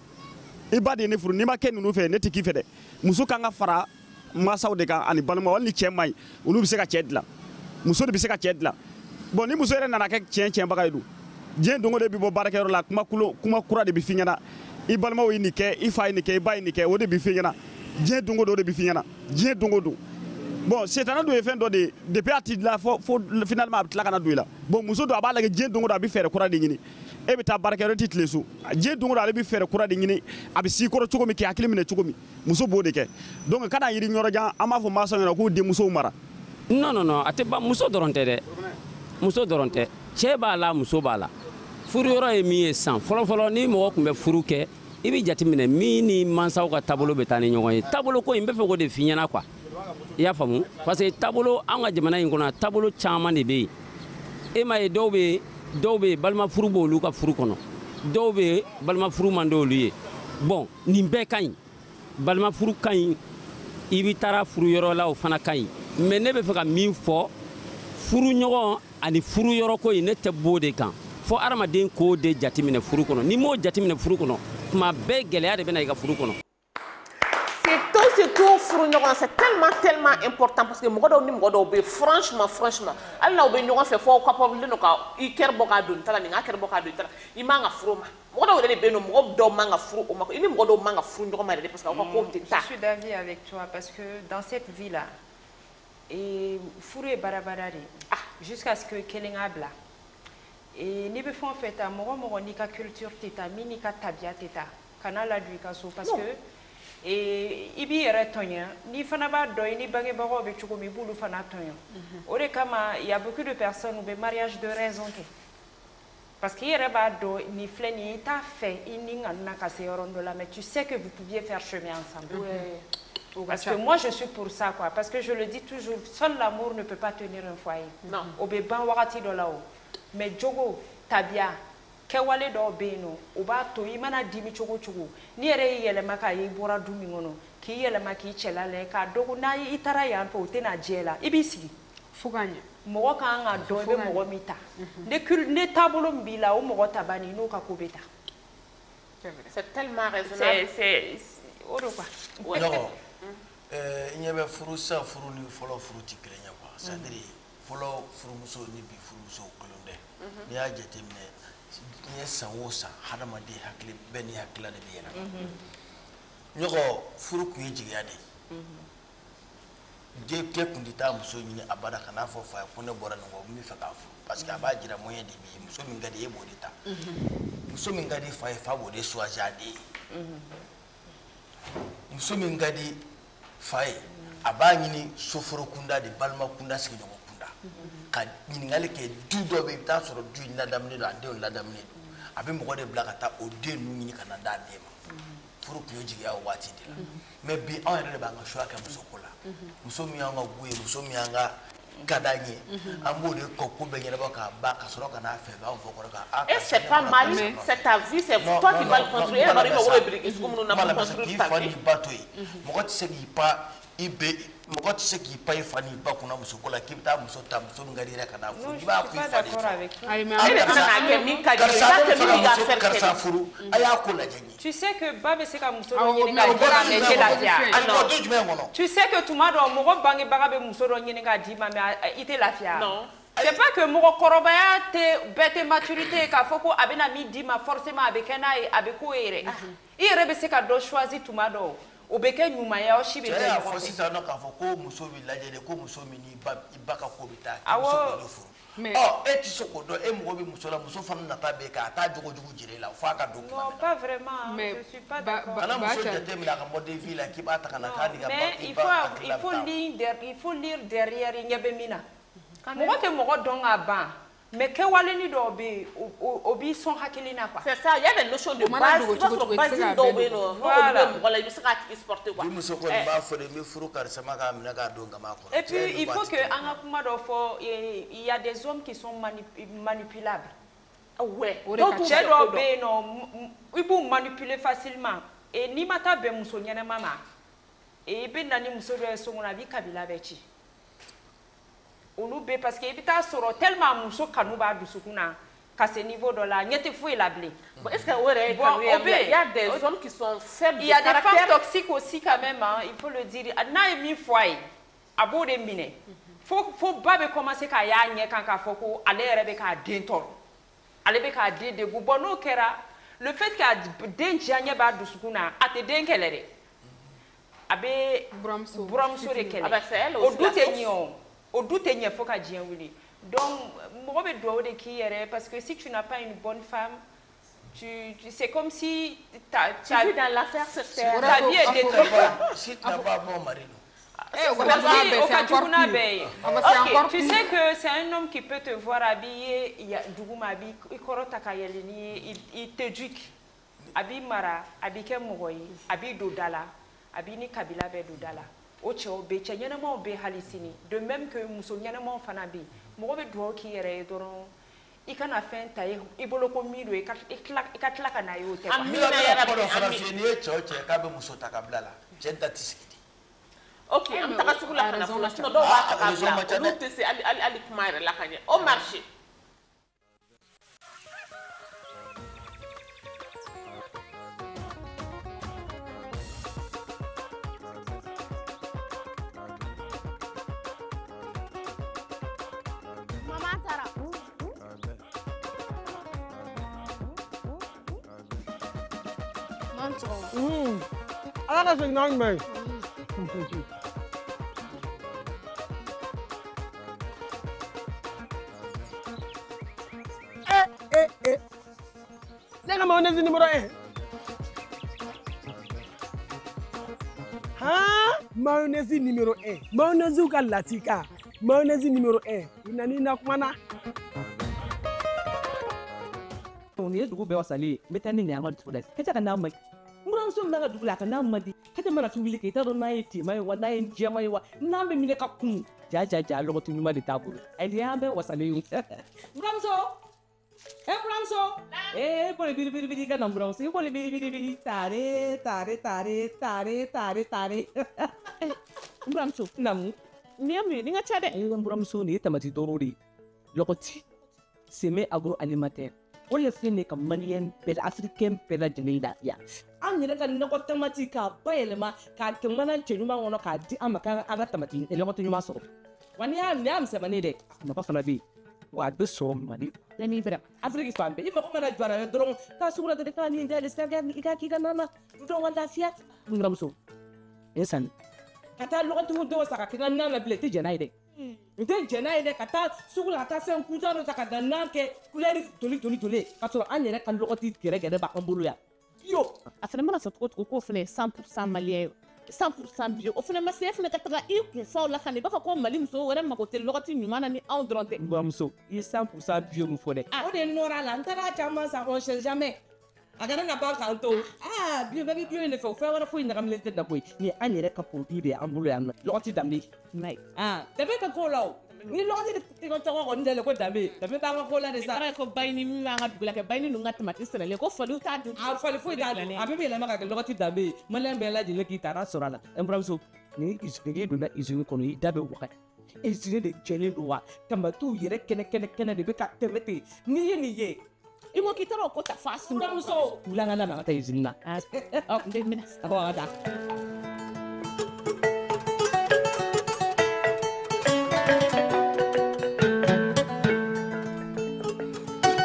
i ba de ye ne furu n'i ma kɛ ninnu fɛ ne tɛ k'i fɛ dɛ muso kan ka fara mansaw de kan ani balimaw hali ni cɛ man ɲi olu bɛ se ka cɛ dilan muso de bɛ se ka cɛ dilan bon ni muso yɛrɛ nana kɛ tiɲɛbaga ye dun diɲɛ don o don i bɛ bɔ baarakɛyɔrɔ la kuma kura de bɛ f'i ɲɛna i balimaw ye nin kɛ i fa ye nin kɛ i ba ye nin kɛ o de bɛ f'i ɲɛna diɲɛ don o don o de bɛ f'i ɲɛna diɲɛ don o don bon setana dun ye fɛn dɔ de ye depuis a t'i dilan fo finalement a bɛ tila ka na don i la bon muso dun a b'a lajɛ diɲɛ don o don a bɛ fɛɛrɛ kura de ɲini e bɛ taa baarakɛyɔrɔ i tɛ tile so diɲɛ don o don ale bɛ fɛɛrɛ kura de ɲini a bɛ s'i kɔrɔ cogo min k'i hakili minɛ cogo min muso b'o de kɛ donc kana yiri yɔrɔ jan an b'a fɔ mansaw ɲɛna k'u denmusow mara. non non non a tɛ ban muso dɔrɔn tɛ dɛ muso dɔrɔn tɛ cɛ b'a la muso b'a la furu yɔrɔ ye min ye sisan fɔlɔfɔlɔ ni mɔgɔ tun bɛ furu kɛ i bɛ jateminɛ min ni mansaw ka taabolo bɛ taa ni ɲɔgɔn ye taabolo ko in n bɛ fɛ k'o de f'i ɲɛna quoi i y'a faamu parce que taabolo an ka jamana in kɔnɔ taabolo caman de bɛ yen e m'a ye dɔw bɛ yen balima furu b'olu ka furu kɔnɔ dɔw bɛ yen balima furu man d'olu ye bon nin bɛɛ ka ɲi balima furu ka ɲi i bɛ taara furu yɔrɔ la o fana ka ɲi mais ne bɛ fɛ ka min fɔ furu ɲɔgɔn ani furu yɔrɔ ko in ne tɛ b'o de kan fo adamaden k'o de jateminɛ furu kɔnɔ ni m'o jateminɛ furu kɔnɔ tuma bɛɛ gɛlɛya de bɛ na i ka furu kɔnɔ. surtout furu ɲɔgɔn c'est tellement important parce que mɔgɔ dɔw ni mɔgɔ dɔw bɛ franchement hali n'aw bɛ ɲɔgɔn fɛ fɔ capable don ka i kɛrɛ bɔ k'a don ta la nin ka kɛrɛ bɔ k'a don ta la i man ka furu ma mɔgɔ dɔw yɛrɛ de bɛ yen nɔ mɔgɔ dɔw man ka furu o ma i ni mɔgɔ dɔw man ka furu ɲɔgɔn ma yɛrɛ de parce que aw ka kow tɛ taa. Je suis d'avis avec toi parce que dans cette vie là furu ye barabara de jusqu'à ce que kelen k'a bila n'i bɛ fɛn o fɛn ta mɔgɔ mɔgɔ n'i ka culture tɛ taa min n'i ka tabiya tɛ taa kana ladon i ka so parce que i b'i yɛrɛ tɔɲɔ n'i fana b'a dɔn i ni bangebagaw bɛ cogo min i b'olu fana tɔɲɔ o de kama il y a beaucoup de personnes u bɛ mariage de raison kɛ parce que i yɛrɛ b'a dɔn nin filɛ nin ye i t'a fɛ i ni ka na ka se yɔrɔ dɔ la mais tu sais que vous pouviez faire chemin ensemble. Parce que moi je suis pour ça quoi parce que je le dis toujours seul l'amour ne peut pas tenir un foyer. Non. O bɛ ban wagati dɔ la o mais jogo tabiya kɛwale dɔw bɛ yen nɔ o b'a to I mana dimi cogo cogo ni yɛrɛ y'i yɛlɛma k'a ye I bɔra du min kɔnɔ k'i yɛlɛma k'i cɛla lajɛ k'a dɔn ko I taara yan fɛ o tɛna diya la I b'i sigi fo ka ɲɛ mɔgɔ kan ka dɔn I bɛ mɔgɔ min ta ne taabolo min b'i la o mɔgɔ ta bani n'o ka ko bɛ ta c'est tellement raisonnable c'est o de quoi d'accord il y avait furu sa furu ni fɔlɔ furu tɛ kelen ye quoi c'est-à-dire fɔlɔ furumuso ni bi furumuso kelen tɛ n'i y'a jateminɛ n'i ye san o san hadamaden hakili bɛɛ ni hakilila de bɛ yɛlɛma ɲɔgɔn furu kun ye jigiya de ye cɛ kun tɛ taa muso ɲini abada ka n'a fɔ fa ye ko ne bɔra nin kɔ n bɛ fɛ k'a furu parce que a b'a jira moyen de b'i ye muso min ka di e b'o de ta muso min ka di fa ye fa b'o de choisir a den muso min ka di fa ye a b'a ɲini soforo kunda de balima kunda sigiɲɔgɔn kunda ka ɲininkali kɛ du dɔ bɛ yen I bɛ taa sɔrɔ du in ladamunen don a denw ladamunen don a bɛ mɔgɔ de bila ka taa o den ninnu ɲini ka na d'a den ma furu kun ye jigiya o waati de la mais bi anw yɛrɛ de b'an ka choix kɛ muso ko la muso min y'an ka gu ye muso min y'an ka ka d'an ye an b'o de kɔ ko bɛɛ ɲɛnabɔ k'a ban ka sɔrɔ ka n'a fɛ b'anw fɔ kɔrɔ kan et c'est pas mal c'est ta vie c'est toi qui vas le construire bari mɔgɔ bɛ biriki sugu minnu na pour construire ta vie k'i fa n'i ba to yen mɔgɔ tɛ se k'i pa I bɛ mɔgɔ tɛ se k'i pa I fa n'i ba kunna muso ko la k'i bɛ taa muso ta muso min ka di yɛrɛ ka n'a furu I b'a fɔ I fa de fɛ karisa furu a y'a ko lajɛ ɲɛ tu sais que ba bɛ se ka muso dɔ ɲini k'a d'i ma mais tɛ lafiya tu sais que tuma dɔ mɔgɔ bangebaga bɛ muso dɔ ɲini k'a d'i ma mais I tɛ lafiya non c'est pas que mɔgɔkɔrɔbaya tɛ bɛɛ tɛ maturité k'a fɔ ko a bɛna min d'i ma forcément a bɛ kɛ n'a ye a bɛ k'o ye dɛ I yɛrɛ bɛ se ka dɔ choisir tuma dɔ o bɛ kɛ ɲumanya o si bɛ kɛ ɲɔgɔn fɛ. fɔ sisan nɔ k'a fɔ ko muso bɛ lajɛ de ko muso min n'i ba ka ko bɛ taa k'i muso k'o de furu e tɛ se k'o dɔn e mɔgɔ bɛ muso la muso fana nata bɛ k'a taa jogo jugu jira I la f'a ka don tuma min na. non pas vraiment je suis pas d'accord. kana muso jateminɛ a ka mode de vie la k'i b'a ta ka na k'a di ka mais il faut lire derrière I ɲɛ bɛ min na mɔgɔ tɛ mɔgɔ dɔn ka ban mais kɛwaleni dɔw bɛ yen o b'i sɔn hakili na quoi. c'est ça il y a des notions de base I b'a sɔrɔ base dɔw bɛ yen nɔ n'olu bɛ mɔgɔ la I bɛ se k'a tigi supporter quoi. ni muso kɔni b'a fɔ de n bɛ furu karisa ma k'a minɛ k'a don gama kɔrɔ. et puis il faut que an ka kuma dɔ fɔ il y a des hommes qui sont manipulables. ouais cɛ dɔw bɛ yen nɔ I b'u manipuler facilement et n'i ma taa bɛn muso ɲɛnɛma ma I bɛ na ni muso dɔ ye so kɔnɔ a b'i kabila bɛɛ ci. olu bɛ parce que I bɛ taa sɔrɔ tellement muso kanu b'a dusukun na ka se niveau dɔ la ɲɛ tɛ foyi la bilen. est-ce que o yɛrɛ ye kanu ye il y a des hommes qui sont faibles de caractère. Il y a des femmes toxiques aussi quand même il faut le dire n'a ye min fɔ a ye a b'o de minɛ fo ba bɛ commencer k'a y'a ɲɛ kan k'a fɔ ko ale yɛrɛ bɛ k'a den tɔɔrɔ ale bɛ k'a den degun bon n'o kɛra le fait que den diya ɲɛ b'a dusukun na a tɛ den kɛlɛ dɛ a bɛ buramuso de kɛlɛ o du tɛ ɲɛ o. O du tɛ ɲɛ fo ka diɲɛ wuli donc mɔgɔ bɛ dugawu de k'i yɛrɛ parce que si tu n'as pas une bonne femme c'est comme si ta vie dans l'affaire se fait ta vie est détruite si tu n'as pas bon mari tu sais que c'est un homme qui peut te voir habillé duguma a b'i kɔrɔ ta ka yɛlɛ n'i ye il t'éduque a b'i mara a b'i kɛ mɔgɔ ye a b'i don da la a b'i ni kabila bɛɛ don da la o cɛw bɛ cɛ ɲɛnamaw bɛ hali sini de même que muso ɲɛnamaw fana bɛ yen mɔgɔ bɛ dugawu k'i yɛrɛ ye dɔrɔn I kana fɛn ta I bolo ko min don I ka tila ka n'a ye o tɛ quoi. amina yɛrɛ b'a dɔn fana fɛ n'i ye cɛ o cɛ k'a bɛ muso ta ka bila la cɛ da tɛ sigi de. ok an bɛ taga sugu la ka na fɔlɔ sinon dɔw b'a ta ka bila olu tɛ se hali kuma yɛrɛ la ka ɲɛ au marché. Ala ka segin n'an jumɛn ye ne ka mayonnaise numéro 1 mayonnaise numéro 1 mayonnaise ka latika mayonnaise numéro 1 I nani na kuma na ni ye dugu bɛɛ wasalen n bɛ taa ni nin an ka dugu la ka ca ka n'a ma buramuso min b'an ka dugu la a ka n'a ma di ka tɛ mana tobili kɛ I t'a dɔn n'a ye tema ye wa n'a ye jɛma ye wa n'an bɛ minɛ ka kun ja lɔgɔti ɲuman de t'a bolo ayi y'an bɛɛ wasalen ye buramuso Buramso. Boleh biri kan Buramso. Boleh biri. Tare. Buramso, nam. Ni nga chade. Buramso ni tamati torori. Lokoti. Seme agroalimentaire. Wala fini ka malien pel africain pel jamila ya. An yɛrɛ ka nɔgɔ tamati k'a bayɛlɛma k'a kɛ mana cɛ ɲuman kɔnɔ k'a di an ma k'an ka tamati nɔgɔ tɛ ɲuman sɔrɔ. Wa n'i y'a misɛnmanin dɛ a nafa fana bɛ yen wa a bɛ sɔrɔ Mali yanni fɛnɛ Afiriki fan bɛɛ i mago mana jɔ a la dɔrɔn k'a sugu la dɔrɔn k'a nin dayɛlɛ sisan i ka k'i ka nana dɔn ka lafiya n buramuso e sanni ka taa lɔgɔtigiw dɔw san ka kɛ n ka nan na bilen i tɛ jɛn n'a ye dɛ n tɛ jɛn n'a ye dɛ ka taa sugu la ka taa fɛn kuntan dɔ ta ka da nan kɛ kulɛri joli ka sɔrɔ an yɛrɛ ka lɔgɔti gɛrɛgɛrɛ b'an bolo yan. Yo, a fana mana fɔ cogo k'o fana 100% malien 100% bio o fana ma se fana ka taga i kun faw la kan i b'a fɔ ko Mali muso wɛrɛ mago tɛ lɔgɔti ɲuman na ni anw dɔrɔn tɛ. Buramuso i ye 100% bio min fɔ dɛ. O de nɔrɔ a la n taara caman san on sait jamais a kana na ban k'an to bio bɛɛ bɛ bio in de fɛ o fɛn wɛrɛ foyi ɲagaminen tɛ da koyi ni an yɛrɛ ka produit de y'an bolo yan nɔ lɔgɔti danbe. Danbe ka k'o la o. Ni lɔgɔti de tɔgɔ kɔni tɛ ko danbe t'an ka ko la de sa. Ko bayini min b'an ka dugu la kɛ bayini ninnu ka tamati sɛnɛlen ko faliw t'a dun. Fali foyi t'a dun a bɛɛ bɛ yɛlɛma ka kɛ lɔgɔti danbe ye maliyɛn bɛɛ lajɛlen k'i taara sɔrɔ a la. N buramuso ni usine donna usine kɔnɔ i da bɛ waga usine de jɛlen don wa tamatiw yɛrɛ kɛnɛ de bɛ ka tɛmɛ ten n'i ye nin ye i ko k'i taara o ko ta f'a sun. Buramuso wula an ka na ka taa usine na. N bɛ minɛ a ko an ka taa.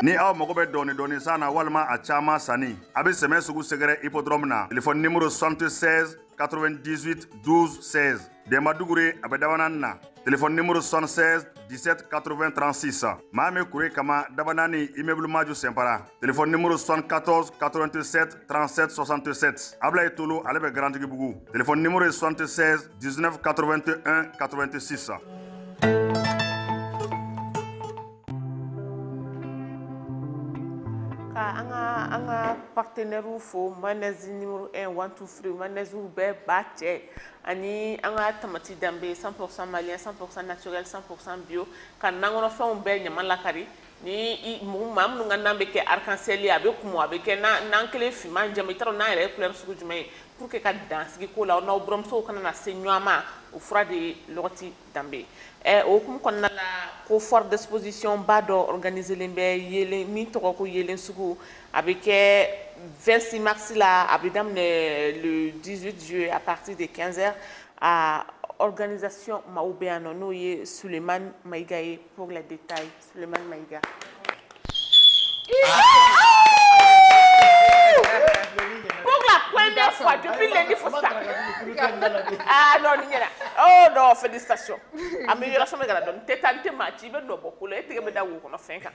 Ni aw mago bɛ dɔɔni san na walima a caman sanni a bɛ sɛmɛ sugu sɛgɛrɛ hippodrome na téléphone numéro 76 98 12 16 Denbaduguri a bɛ Dabanan na téléphone numéro 76 17 80 36 maa min kure kama Dabanani immeuble Maju Sɛnpara téléphone numéro 74 87 37 67 Ablaye Tolo ale bɛ Garantigibugu téléphone numéro 76 19 81 86 an ka partenaires fo Mayonnaise numéro 1 123 mayonnaise bɛɛ b'a cɛ ani an ka tamati danbe 100% malien 100% naturel 100% bio ka nankɔnɔfɛnw bɛɛ ɲama lakari ni maa minnu ka nan bɛ kɛ arc-en-ciel a bɛ kumu a bɛ kɛ nan kelen finman jɛman i t'a dɔn nan yɛrɛ ye couleur sugu jumɛn ye pour que ka dansigi ko la n'aw buramusow kana na se ɲɔgɔn ma o fura de ye lɔgɔti danbe o hukumu kɔnɔna la ko foire d'exposition ba dɔ organisé len bɛ yelen min tɔgɔ ko yelen sugu a bɛ kɛ 26 mars la a bɛ daminɛ le 18 juillet à partir de 15h à organisation maaw bɛ yan nɔ n'o ye Sulemani Mayiga ye pour les détails Sulemani Mayiga. Pour la première fois depuis lundi faut ça. Ah non ni oh non félicitations. Amélioration mais gala don tétante match be no bokko le tege be dawo kono fen kan.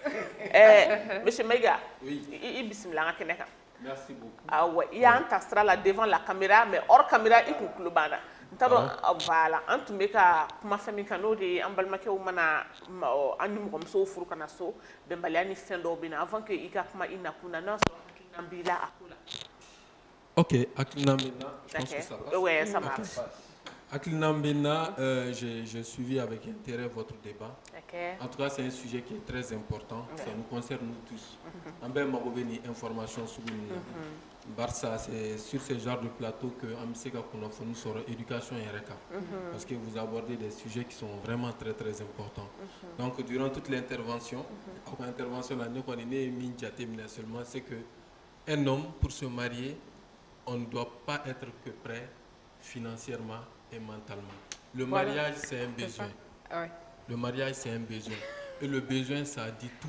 Monsieur Mayiga. Oui. Bismillah nga kene kan. Merci beaucoup. Ah ouais, il y a un tastra là devant la caméra mais hors caméra il conclut bana. Ntado voilà, an tumbe ka kuma fami kano de an balmake o mana an ni mo so furu kana so be mbaliani fendo bina avant que ika kuma ina kuna na so nambila akula. Ok, Aklinambina, je pense que ça passe. Oui, ça marche. Aklinambina, j'ai suivi avec intérêt votre débat. Okay. En tout cas, c'est un sujet qui est très important. Ça nous concerne nous tous. En bien, ma information sur Barça, c'est sur ce genre de plateau que Amseka Konofonu sur éducation et RECA. Parce que vous abordez des sujets qui sont vraiment très très importants. Donc, durant toute l'intervention, seulement, c'est que un homme, pour se marier, on ne doit pas être que prêt financièrement et mentalement. Le mariage, c'est un besoin. Le mariage, c'est un besoin. Et le besoin, ça dit tout.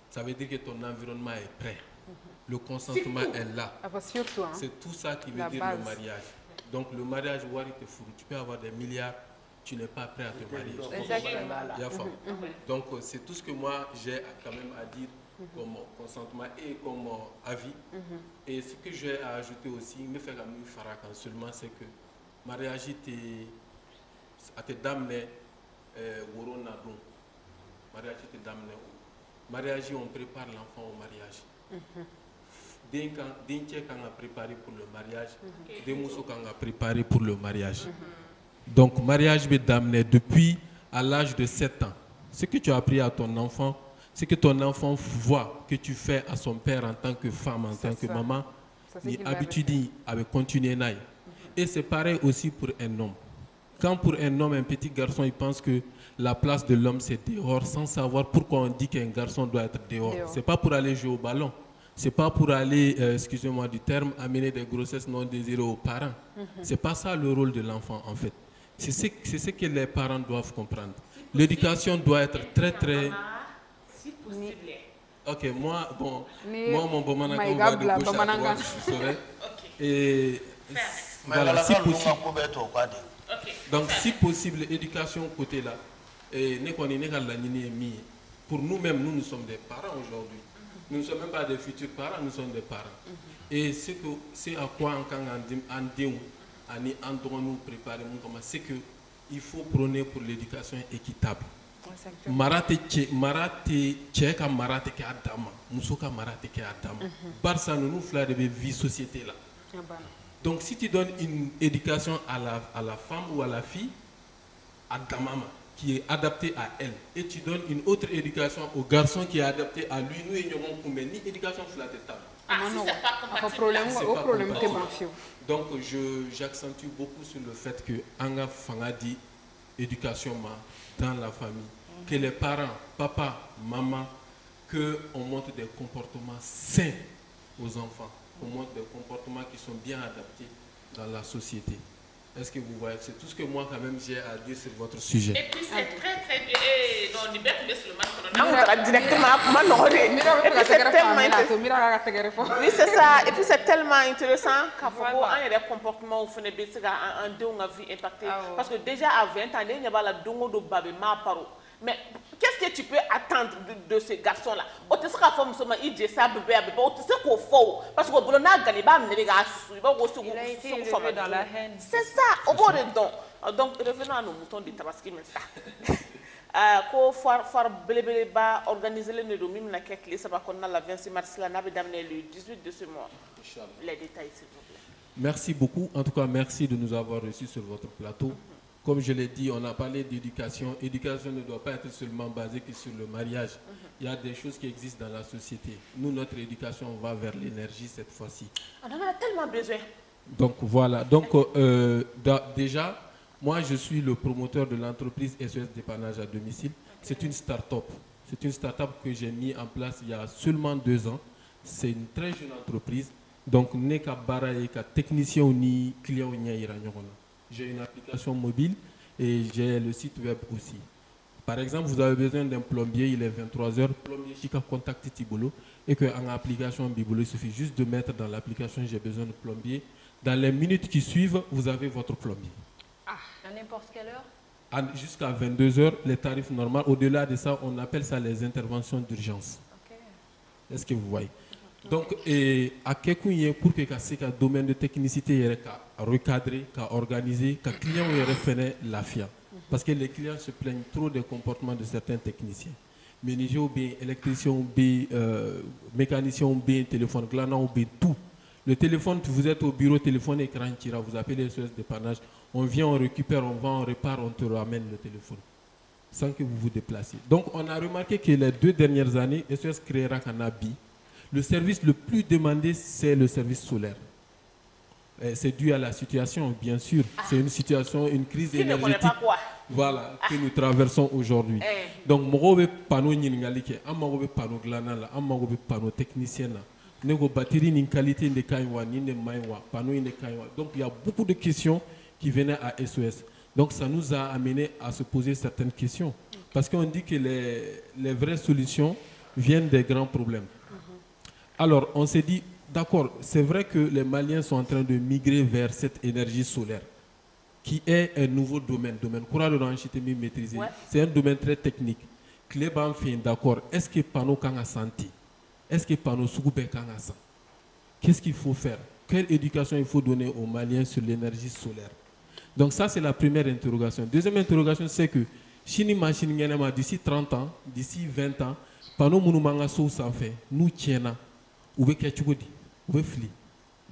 Ça veut dire que ton environnement est prêt. Le consentement est là. C'est tout ça qui veut dire le mariage. Donc le mariage, tu peux avoir des milliards, tu n'es pas prêt à te marier. Donc c'est tout ce que moi j'ai quand même à dire comme consentement et comme avis. Et ce que j'ai à ajouter aussi, me fait comme Farakan seulement, c'est que mariage à tes dames mariage on prépare l'enfant au mariage. D'un qu'on a préparé pour le mariage, des mousseaux qu'on a préparé pour le mariage. Donc mariage est d'amener depuis à l'âge de 7 ans. Ce que tu as appris à ton enfant, Ce que ton enfant voit que tu fais à son père en tant que femme, en tant que maman, ni habitude avec continuer naï. Et c'est pareil aussi pour un homme. Quand pour un homme, un petit garçon, il pense que la place de l'homme c'est dehors, sans savoir pourquoi on dit qu'un garçon doit être dehors. C'est pas pour aller jouer au ballon. C'est pas pour aller, excusez-moi du terme, amener des grossesses non désirées aux parents. C'est pas ça le rôle de l'enfant en fait. C'est ce que les parents doivent comprendre. L'éducation doit être très très... Si possible. Ok, moi, bon, moi mon bon man a va de gauche à droite, je saurais. Et voilà, si possible. Donc si possible, éducation côté là. Et pour nous-mêmes, nous sommes des parents aujourd'hui. Nous ne sommes même pas des futurs parents, nous sommes des parents. Et c'est à quoi nous préparer, c'est qu'il faut prôner pour l'éducation équitable. Marate tcheka marate ke adama, musoka marate ke adama. Barça nous fla de vie société là. Donc si tu donnes une éducation à la femme ou à la fille, à Damama, qui est adaptée à elle, et tu donnes une autre éducation au garçon qui est adapté à lui, nous n'avons pas ni éducation flattée. Donc j'accentue beaucoup sur le fait que Anga Fangadi éducation dans la famille, que les parents, papa, maman, qu'on montre des comportements sains aux enfants, qu'on montre des comportements qui sont bien adaptés dans la société. Est-ce que vous voyez? C'est tout ce que moi quand même j'ai à dire sur votre sujet. Et puis c'est très bien. Non, on est sur le match. Directement. Oui, c'est ça. Et puis c'est tellement intéressant qu'à propos des comportements où on fait des vie impacté. Parce que déjà à 20 ans, il y a la dongo de babé ma paro. Mais qu'est-ce que tu peux attendre de ces garçons-là? On te sera comme ça, il dit ça, bébé, on te sait qu'on faut. Parce que bon, on a gagné, il a été élevé dans la haine. C'est ça, au bord de don. Donc, revenons à nos moutons de Tabaski, mais ça. Quand faire blébéba, organiser le nédo, même la clé, ça va qu'on a la 26 mars, là, n'a pas d'amener le 18 de ce mois. Les détails, s'il vous plaît. Merci beaucoup. En tout cas, merci de nous avoir reçus sur votre plateau. Comme je l'ai dit, on a parlé d'éducation. L'éducation ne doit pas être seulement basée que sur le mariage. Il y a des choses qui existent dans la société. Nous, notre éducation va vers l'énergie cette fois-ci. On en a tellement besoin. Donc voilà. Donc déjà, moi je suis le promoteur de l'entreprise SOS Dépannage à domicile. C'est une start-up. C'est une start-up que j'ai mis en place il y a seulement 2 ans. C'est une très jeune entreprise. Donc, n'est qu'à baraye, qu'à technicien ou ni client ou ni j'ai une application mobile et j'ai le site web aussi. Par exemple, vous avez besoin d'un plombier, il est 23h, plombier qui a contacté Tibolo et qu'en application Bibolo, il suffit juste de mettre dans l'application j'ai besoin de plombier. Dans les minutes qui suivent, vous avez votre plombier. À n'importe quelle heure? Jusqu'à 22h, les tarifs normaux. Au-delà de ça, on appelle ça les interventions d'urgence. Est-ce que vous voyez? Donc, à quelqu'un pour que le domaine de technicité soit recadré, organisé, que les clients aient la FIA. Parce que les clients se plaignent trop des comportements de certains techniciens. Menuisier ou bien électricien ou bien mécanicien ou bien téléphone, glanant ou bien tout. Le téléphone, vous êtes au bureau, téléphone, écran, tira, vous appelez SOS Dépannage, on vient, on récupère, on vend, on répare, on te ramène le téléphone. Sans que vous vous déplaciez. Donc, on a remarqué que les 2 dernières années, SOS créera Canabi. Le service le plus demandé, c'est le service solaire. C'est dû à la situation, bien sûr. C'est une situation, une crise énergétique voilà, que nous traversons aujourd'hui. Donc, je vais panneau n'ingalike, je vais panneau glanala, je vais panneau technicien. Nous avons batterie une qualité de kaïwa, ni de maïwa, panneau de kaïwa. Donc, il y a beaucoup de questions qui venaient à SOS. Donc, ça nous a amené à se poser certaines questions. Parce qu'on dit que les vraies solutions viennent des grands problèmes. Alors, on s'est dit, d'accord, c'est vrai que les Maliens sont en train de migrer vers cette énergie solaire, qui est un nouveau domaine. Courant de l'enchitemi maîtrisé. C'est un domaine très technique. Cléban fait d'accord. Est-ce que panneau kanga santé? Est-ce que panneau sougube kanga san? Qu'est-ce qu'il faut faire? Quelle éducation il faut donner aux Maliens sur l'énergie solaire? Donc ça, c'est la première interrogation. Deuxième interrogation, c'est que Chini machine d'ici 30 ans, d'ici 20 ans, panneau mounumanga sou s'en fait. Nous tiens.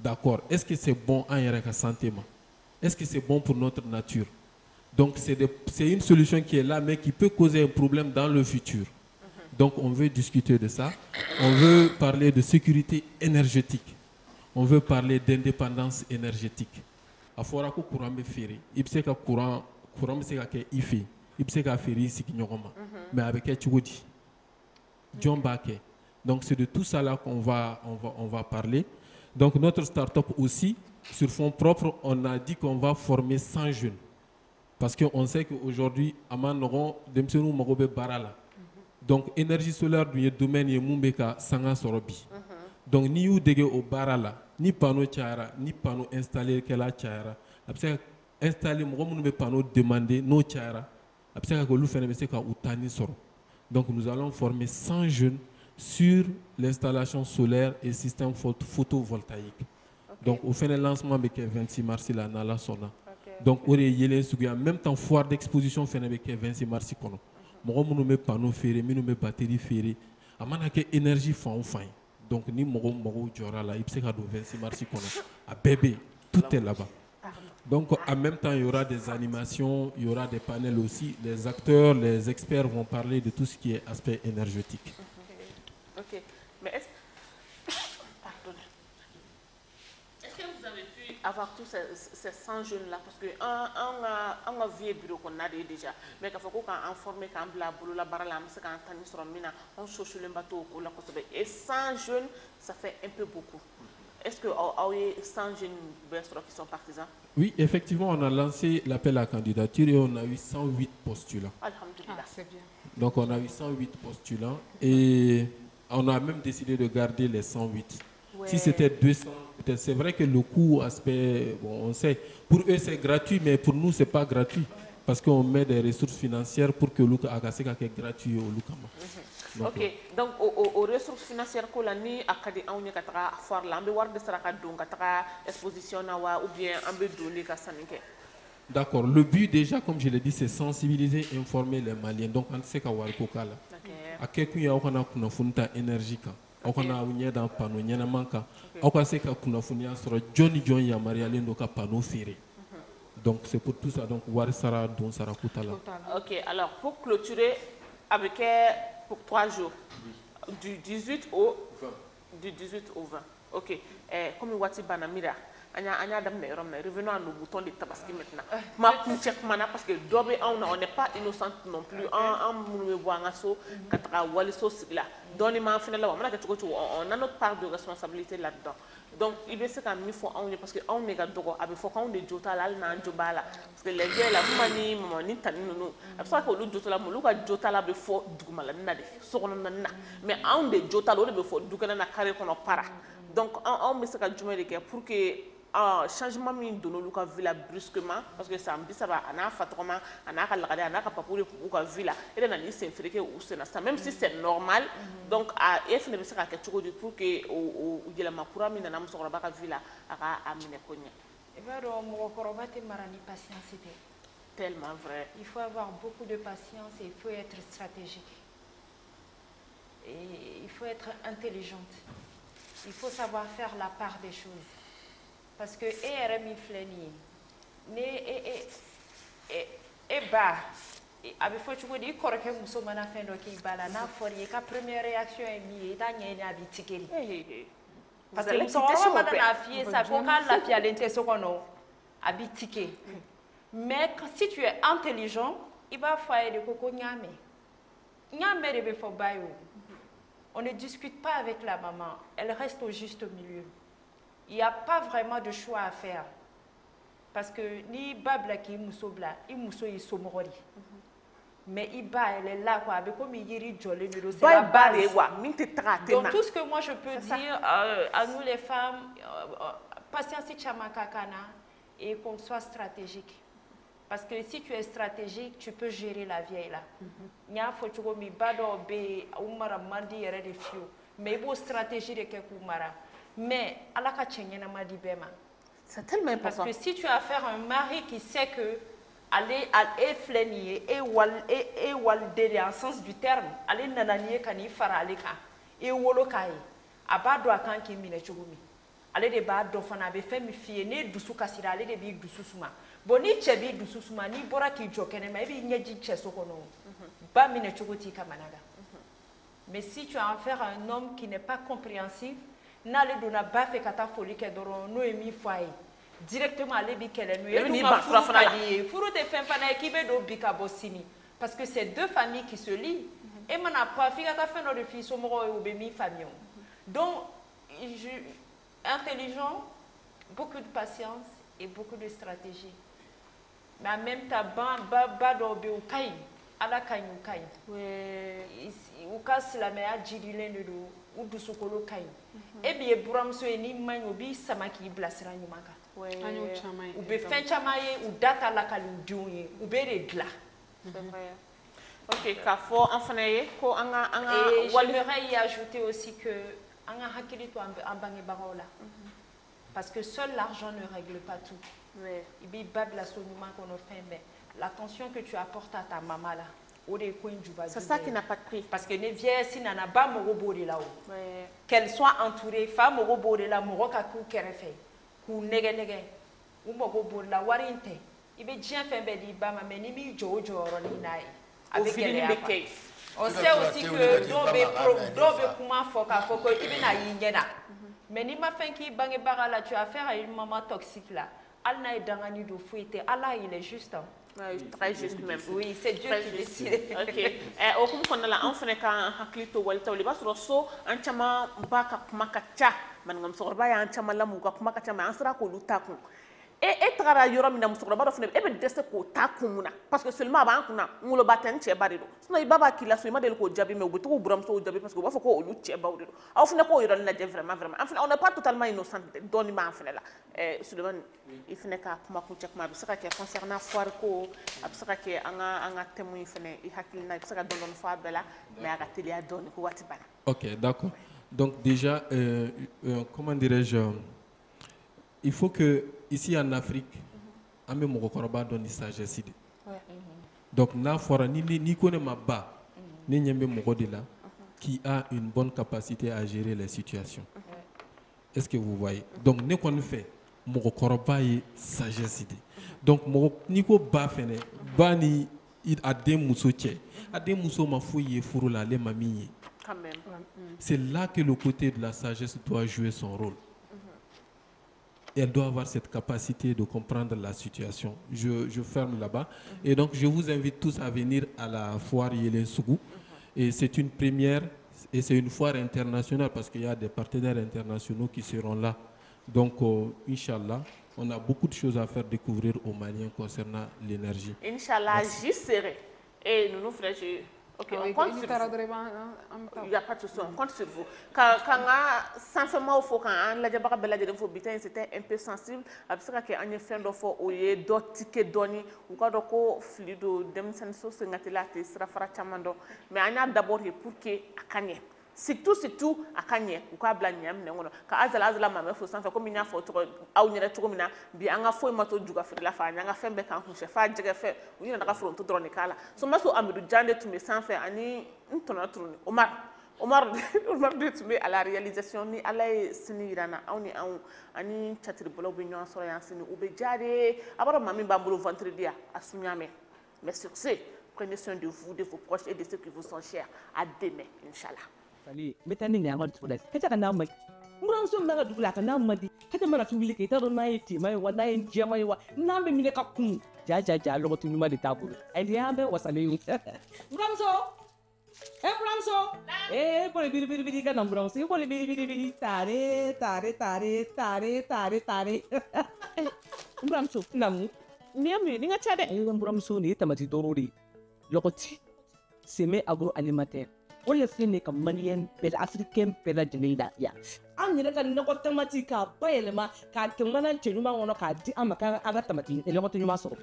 D'accord. Est-ce que c'est bon en la santé? Est-ce que c'est bon pour notre nature? Donc c'est une solution qui est là, mais qui peut causer un problème dans le futur. Donc on veut discuter de ça. On veut parler de sécurité énergétique. On veut parler d'indépendance énergétique. A fɔra ko courant bɛ feere i bɛ se ka courant bɛ se ka kɛ i fɛ yen i bɛ se ka feere i sigiɲɔgɔn ma mais a bɛ kɛ cogo di jɔn b'a kɛ donc c'est de tout ça là qu'on va parler. Donc notre start-up aussi sur fonds propres on a dit qu'on va former 100 jeunes parce que on sait qu'aujourd'hui a ma nɔgɔn denmisɛnninw mago bɛ baara la donc énergie solaire dun ye domaine ye mun bɛ ka sanga sɔrɔ bi donc n'i y'u dege o baara la ni panneau cayara ni panneau installé kɛla cayara a bɛ se ka installer mɔgɔ minnu bɛ panneau demander n'o cayara a bɛ se ka kɛ olu fana bɛ se ka u tani sɔrɔ donc nous allons former 100 jeunes sur l'installation solaire et système photovoltaïque. Donc au fana lancement bɛ kɛ 26 mars la n'Ala sɔnna donc o de ye yelen suguya en même temps foire d'exposition fana bɛ kɛ 26 mars kɔnɔ mɔgɔ minnu bɛ panneau feere minnu bɛ batterie feere a mana kɛ énergie fan o fan ye. Donc, ni mɔgɔw jɔra la, il se ka don 26 mars kɔnɔ. A bɛɛ bɛ yen, tout est là-bas. Donc, en même temps, il y aura des animations, il y aura des panels aussi. Les acteurs, les experts vont parler de tout ce qui est aspect énergétique. Ok. Mais est-ce que vous avez pu avoir tous ces 100 jeunes-là? Parce qu'on a vu bureau qu'on a déjà. Mais quand on a informé qu'on a boulot la barre là, c'est quand on sur mina, on cherche le bateau pour la côte. Et 100 jeunes, ça fait un peu beaucoup. Est-ce que y a 100 jeunes qui sont partisans? Oui, effectivement, on a lancé l'appel à candidature et on a eu 108 postulants. Alhamdulillah. C'est bien. Donc on a eu 108 postulants et on a même décidé de garder les 108. Ouais. Si c'était 200, c'est vrai que le coût, aspect, bon, on sait, pour eux c'est gratuit, mais pour nous c'est pas gratuit. Parce qu'on met des ressources financières pour que Luka Agaseka soit gratuit au Lukama. Ok, donc aux ressources financières que l'année a créé un unique à faire l'ambiance de Saraka donc à exposition ou bien un peu donné à Sanike. D'accord, le but déjà, comme je l'ai dit, c'est sensibiliser, informer les Maliens. Donc on sait qu'à Warikokala, à quelqu'un qui a une fontaine énergique. On a un dans panneau nyanamaka on a sait qu'on funia sur Johnny John ya Marialin donc panneau ferré donc c'est pour tout ça donc Warisara don Sarakutala. Ok, alors pour clôturer avec pour 3 jours du 18 au 20 ok comme Wati Banamira anya dam ne rom na revenons à nos boutons de tabaski maintenant ma check mana parce que dobe on n'est pas innocent non plus en nous boanga so katra waliso sigla doni ma final la mana on a notre part de responsabilité là-dedans donc il veut se qu'il faut on parce que on est gadogo abi faut qu'on de jota la na jobala parce que les gars la mani moni tani no absa ko lu jota la mo lu ka jota la be fo dugumala na de so na mais on de jota lo be fo dugana na carré kono para donc on me se ka jumé de pour que changement min donne le cas villa brusquement parce que ça me ça va ana fatroma ana ka lagade ana ka papuri pour ka villa et là ni c'est friqué ou c'est ça même si c'est normal donc à f ne bisa ka quelque pour que o dila makura min na msokora ba ka villa aka amine konya et va do mo koroba te marani patience tellement vrai il faut avoir beaucoup de patience et il faut être stratégique et il faut être intelligente il faut savoir faire la part des choses. Parce que ERM fleni ne ba avec faut tu dis correct muso mana fin do ki bala na fori ka première réaction est mi ta nyene abi tikeli parce que so on va na fier ça ko ka la fia lente so kono abi tiké mais si tu es intelligent il va faire de koko nyame de be fo bayo on ne discute pas avec la maman elle reste au juste milieu. Il n'y a pas vraiment de choix à faire. Parce que ni babla qui musobla, il muso yi somori. Mais Iba elle est là quoi, avec comme yiri jolé mais c'est la base. Donc tout ce que moi je peux dire à nous les femmes, patience chamakakana et qu'on soit stratégique. Parce que si tu es stratégique, tu peux gérer la vieille là. Nya faut tu mi bado be umara mandi yere de fio. Mais il faut stratégie de kekumara. Mais c'est tellement important. Parce que si tu as affaire à un mari qui sait que aller flénier et wal délai en sens du terme, aller nananier kani fara aleka et wolokai abado akan ki mine chugumi. Aller de bad do fana be fait mi fie ne dusu kasira aller de bi dusu suma. Boni chebi dusu suma ni bora ki jokene ma bi nyeji cheso kono. Ba mine chuguti kamanaga. Mais si tu as affaire à un homme qui n'est pas compréhensif, n'allez donna ba fait kata folie que doron no emi foyer. Directement aller bi kele no e ma furu te fen fana qui be do bika bossini parce que c'est deux familles qui se lient et mana pas fi kata fen no de fi so mo o be mi famille. Donc intelligent, beaucoup de patience et beaucoup de stratégie. Mais en même temps ba do be o kai ala kanyu kai. O kas la me a jidile do ou du sokolo kai. Et bien buramso ni manyo bi samaki blasira nyumaka. Ou be fen chamaye ou data la kali diouye ou be regla. OK, kafo enfanaye ko anga et j'aimerais y ajouter aussi que anga hakili to ambange barola. Parce que seul l'argent ne règle pas tout. Il bi bad la sonuma qu'on fait mais l'attention que tu apportes à ta maman là. C'est ça qui n'a pas de prix. Parce que les vieilles si n'ana pas morobo de là-haut. Qu'elle soit entourée, femme morobo de la moroka kou kerefe, kou nege nege, ou morobo de la warinte. Il veut bien faire bedi bama mais ni mi jojo roninaï. Avec elle. On sait aussi que dobe kuma foka foko ibina yingena. Mais ni ma fin qui bange barala tu as affaire à une maman toxique là. Elle n'a dangani do fouette. Allah il est juste. Très juste même. Oui, c'est Dieu qui décide. OK. Au comme qu'on a la enfant quand haklito walta wali basro so anchama baka kumakacha manngam so ba ya anchama lamu ka kumakacha ma ansra ko lutaku. Et trara yoro mina musokro ba do fune e be dese ko takumuna parce que seulement ba kuna ngulo baten che barido. Sino ibaba kila so ima del ko jabi me obuto buram so jabi parce que ba foko olu che ba wurido. Aw fune ko yoro na vraiment. Enfin on n'est pas totalement innocent doni ma fune là. Suleiman il fene ka kuma ku check ma bi saka ke concernant foire ko absaka ke anga témoin fene I hakilina absaka don fa bela mais aga telia don ko wati bana. OK, d'accord. Donc déjà comment dirais-je, il faut que ici en Afrique on me moko koroba don sagesse. Donc na fora ni connaît ma ba ni nyembe moko de là qui a une bonne capacité à gérer les situations. Est-ce que vous voyez? Donc ne qu'on fait moko koroba et sagesse. Donc moko niko ba fene ba ni ade muso tche ade muso ma fouye furu la le mami. Quand même. C'est là que le côté de la sagesse doit jouer son rôle. Elle doit avoir cette capacité de comprendre la situation. Je ferme là-bas. Et donc, je vous invite tous à venir à la foire Yelen Sougou. Et c'est une première, et c'est une foire internationale parce qu'il y a des partenaires internationaux qui seront là. Donc, Inch'Allah, on a beaucoup de choses à faire découvrir aux Maliens concernant l'énergie. Inch'Allah, j'y serai. Et nous frères, OK, on compte sur vous. Il n'y a pas de souci, on compte sur vous. Quand simplement il faut quand la jabara bella de faut bitin c'était un peu sensible. Absaka que anya fin do fo oye do ticket doni ou quoi do ko fluido dem senso se ngatela te sera fara chamando mais anya d'abord pour que akanye. Surtout akanye ou quoi bla nyam ne ngono ka azala mama fo sanfa comme nya fo to aw nyere to mina bi anga fo mato juga fi la fa nya fembe kan ko chefa jege fe ou nyina ka fro to drone kala so maso amidou jande to me sanfa ani ntona tourne Omar de tume à la réalisation ni alay sini irana awni ani chatri bolo bi nyon so yan sini ube jade abaro mami bambolo vendredi a sunyame mais sur ce prenez soin de vous, de vos proches et de ceux qui vous sont chers. À demain, Inch'Allah. Allez, mettez-nous en mode pour l'être. Qu'est-ce qu'on a dit? Nous sommes dans la douleur, on a dit. Qu'est-ce qu'on a fait? Qu'est-ce qu'on a été? Mais on a été jamais wa. N'a même mis qu'à coup. Ja, le retour numéro de tabou. Elle y a un peu wasalé. Bramso. Bramso. Pour les biri quand on bramso, pour les biri tare. Bramso, namu. Niamé, ninga chade. Bramso ni tamati dorori. Lokoti. Semé agroalimentaire. On le fait comme malien, per africain, per la Jamaica. An yɛrɛ ka nɔgɔ tamati k'a bayɛlɛma k'a kɛ mana cɛɲuman kɔnɔ k'a di an ma k'an ka tamati nɔgɔ tɛ ɲuman sɔrɔ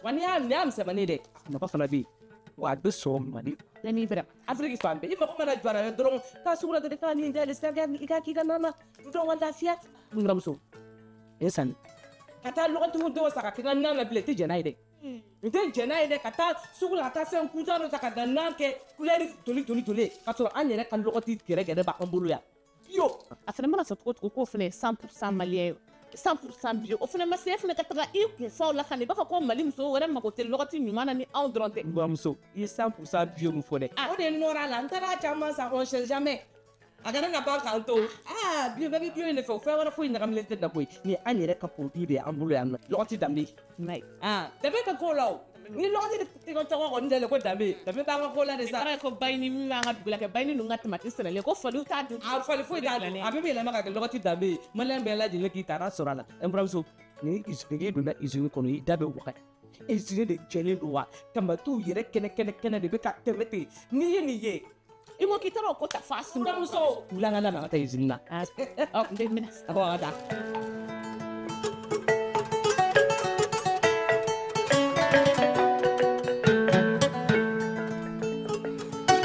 wa n'i y'a misɛnmanin dɛ nafa fana bɛ yen wa a bɛ sɔrɔ mali yanni fɛnɛ afiriki fan bɛɛ i mago mana jɔ a la dɔrɔn k'a sugu la dɔrɔn k'a ni jɛ i ka k'i ka nana dɔrɔn ka lafiya n buramuso e sanni ka taa lɔgɔtigiw dɔw san ka k'i ka nan na bilen i tɛ jɛn n'a ye dɛ n tɛ jɛn n'a ye dɛ ka taa sugu la ka taa fɛn kuntan dɔ ta ka da nan kɛ kulɛri toli ka sɔrɔ an yɛrɛ ka lɔgɔti gɛrɛgɛrɛ b'an bolo yan. Yo, a fana mana sɔrɔ cogo ko fana 100% malien 100% bio o fana ma se fana ka taga I kun faw la kan I b'a fɔ ko Mali muso wɛrɛ mago tɛ lɔgɔti ɲuman na ni anw dɔrɔn tɛ. Buramuso I ye 100% bio min fɔ dɛ. O de nɔrɔ la n taara caman san on sait jamais a kana na ban k'an to bio bɛɛ bɛ bio in de fɛ o fɛn wɛrɛ foyi ɲagaminen tɛ da koyi ni an yɛrɛ ka produit de y'an bolo yan nɔ lɔgɔti danbe. danbe tɛ ko la o ni lɔgɔti tɛ tɔgɔ kɔni tɛ ko danbe b'an ka ko la de sa. ko bayini min b'an ka dugu la kɛ bayini ninnu ka tamati sɛnɛlen ko faliw t'a dun. fali foyi t'a dun a bɛɛ bɛ yɛlɛma ka kɛ lɔgɔti danbe ye maliyɛn bɛɛ lajɛlen k'i taara sɔrɔ a la. Buramuso ni usine donna usine kɔnɔ I da bɛ waga usine de jɛlen don wa tamatiw yɛrɛ kɛnɛ de bɛ ka tɛmɛ ten n'i ye nin ye I ko k'i taara o ko ta f'a sun. Buramuso wula ka labɛn ka taa usine na. N bɛ minɛ. A ko ka taa.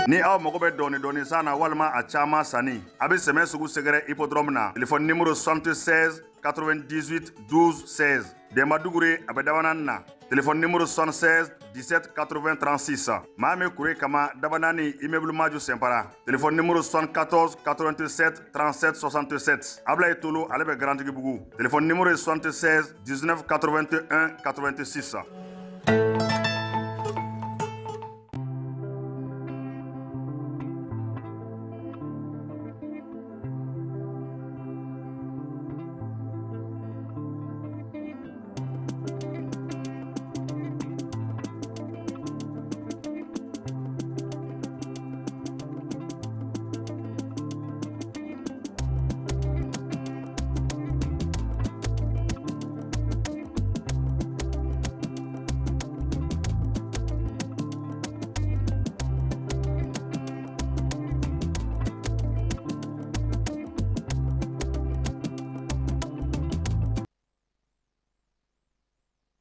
Ni aw mago bɛ dɔɔni san na walima a caman sanni a bɛ sɛmɛ sugu sɛgɛrɛ hippodrome na téléphone numéro 76 98 12 16 Denbaduguri a bɛ Dabanan na téléphone numéro 76 17 80 36 maa min kure kama Dabanani immeuble Maju Sɛnpara téléphone numéro 74 87 37 67 Ablaye Tolo ale bɛ Garantigibugu téléphone numéro 76 19 81 86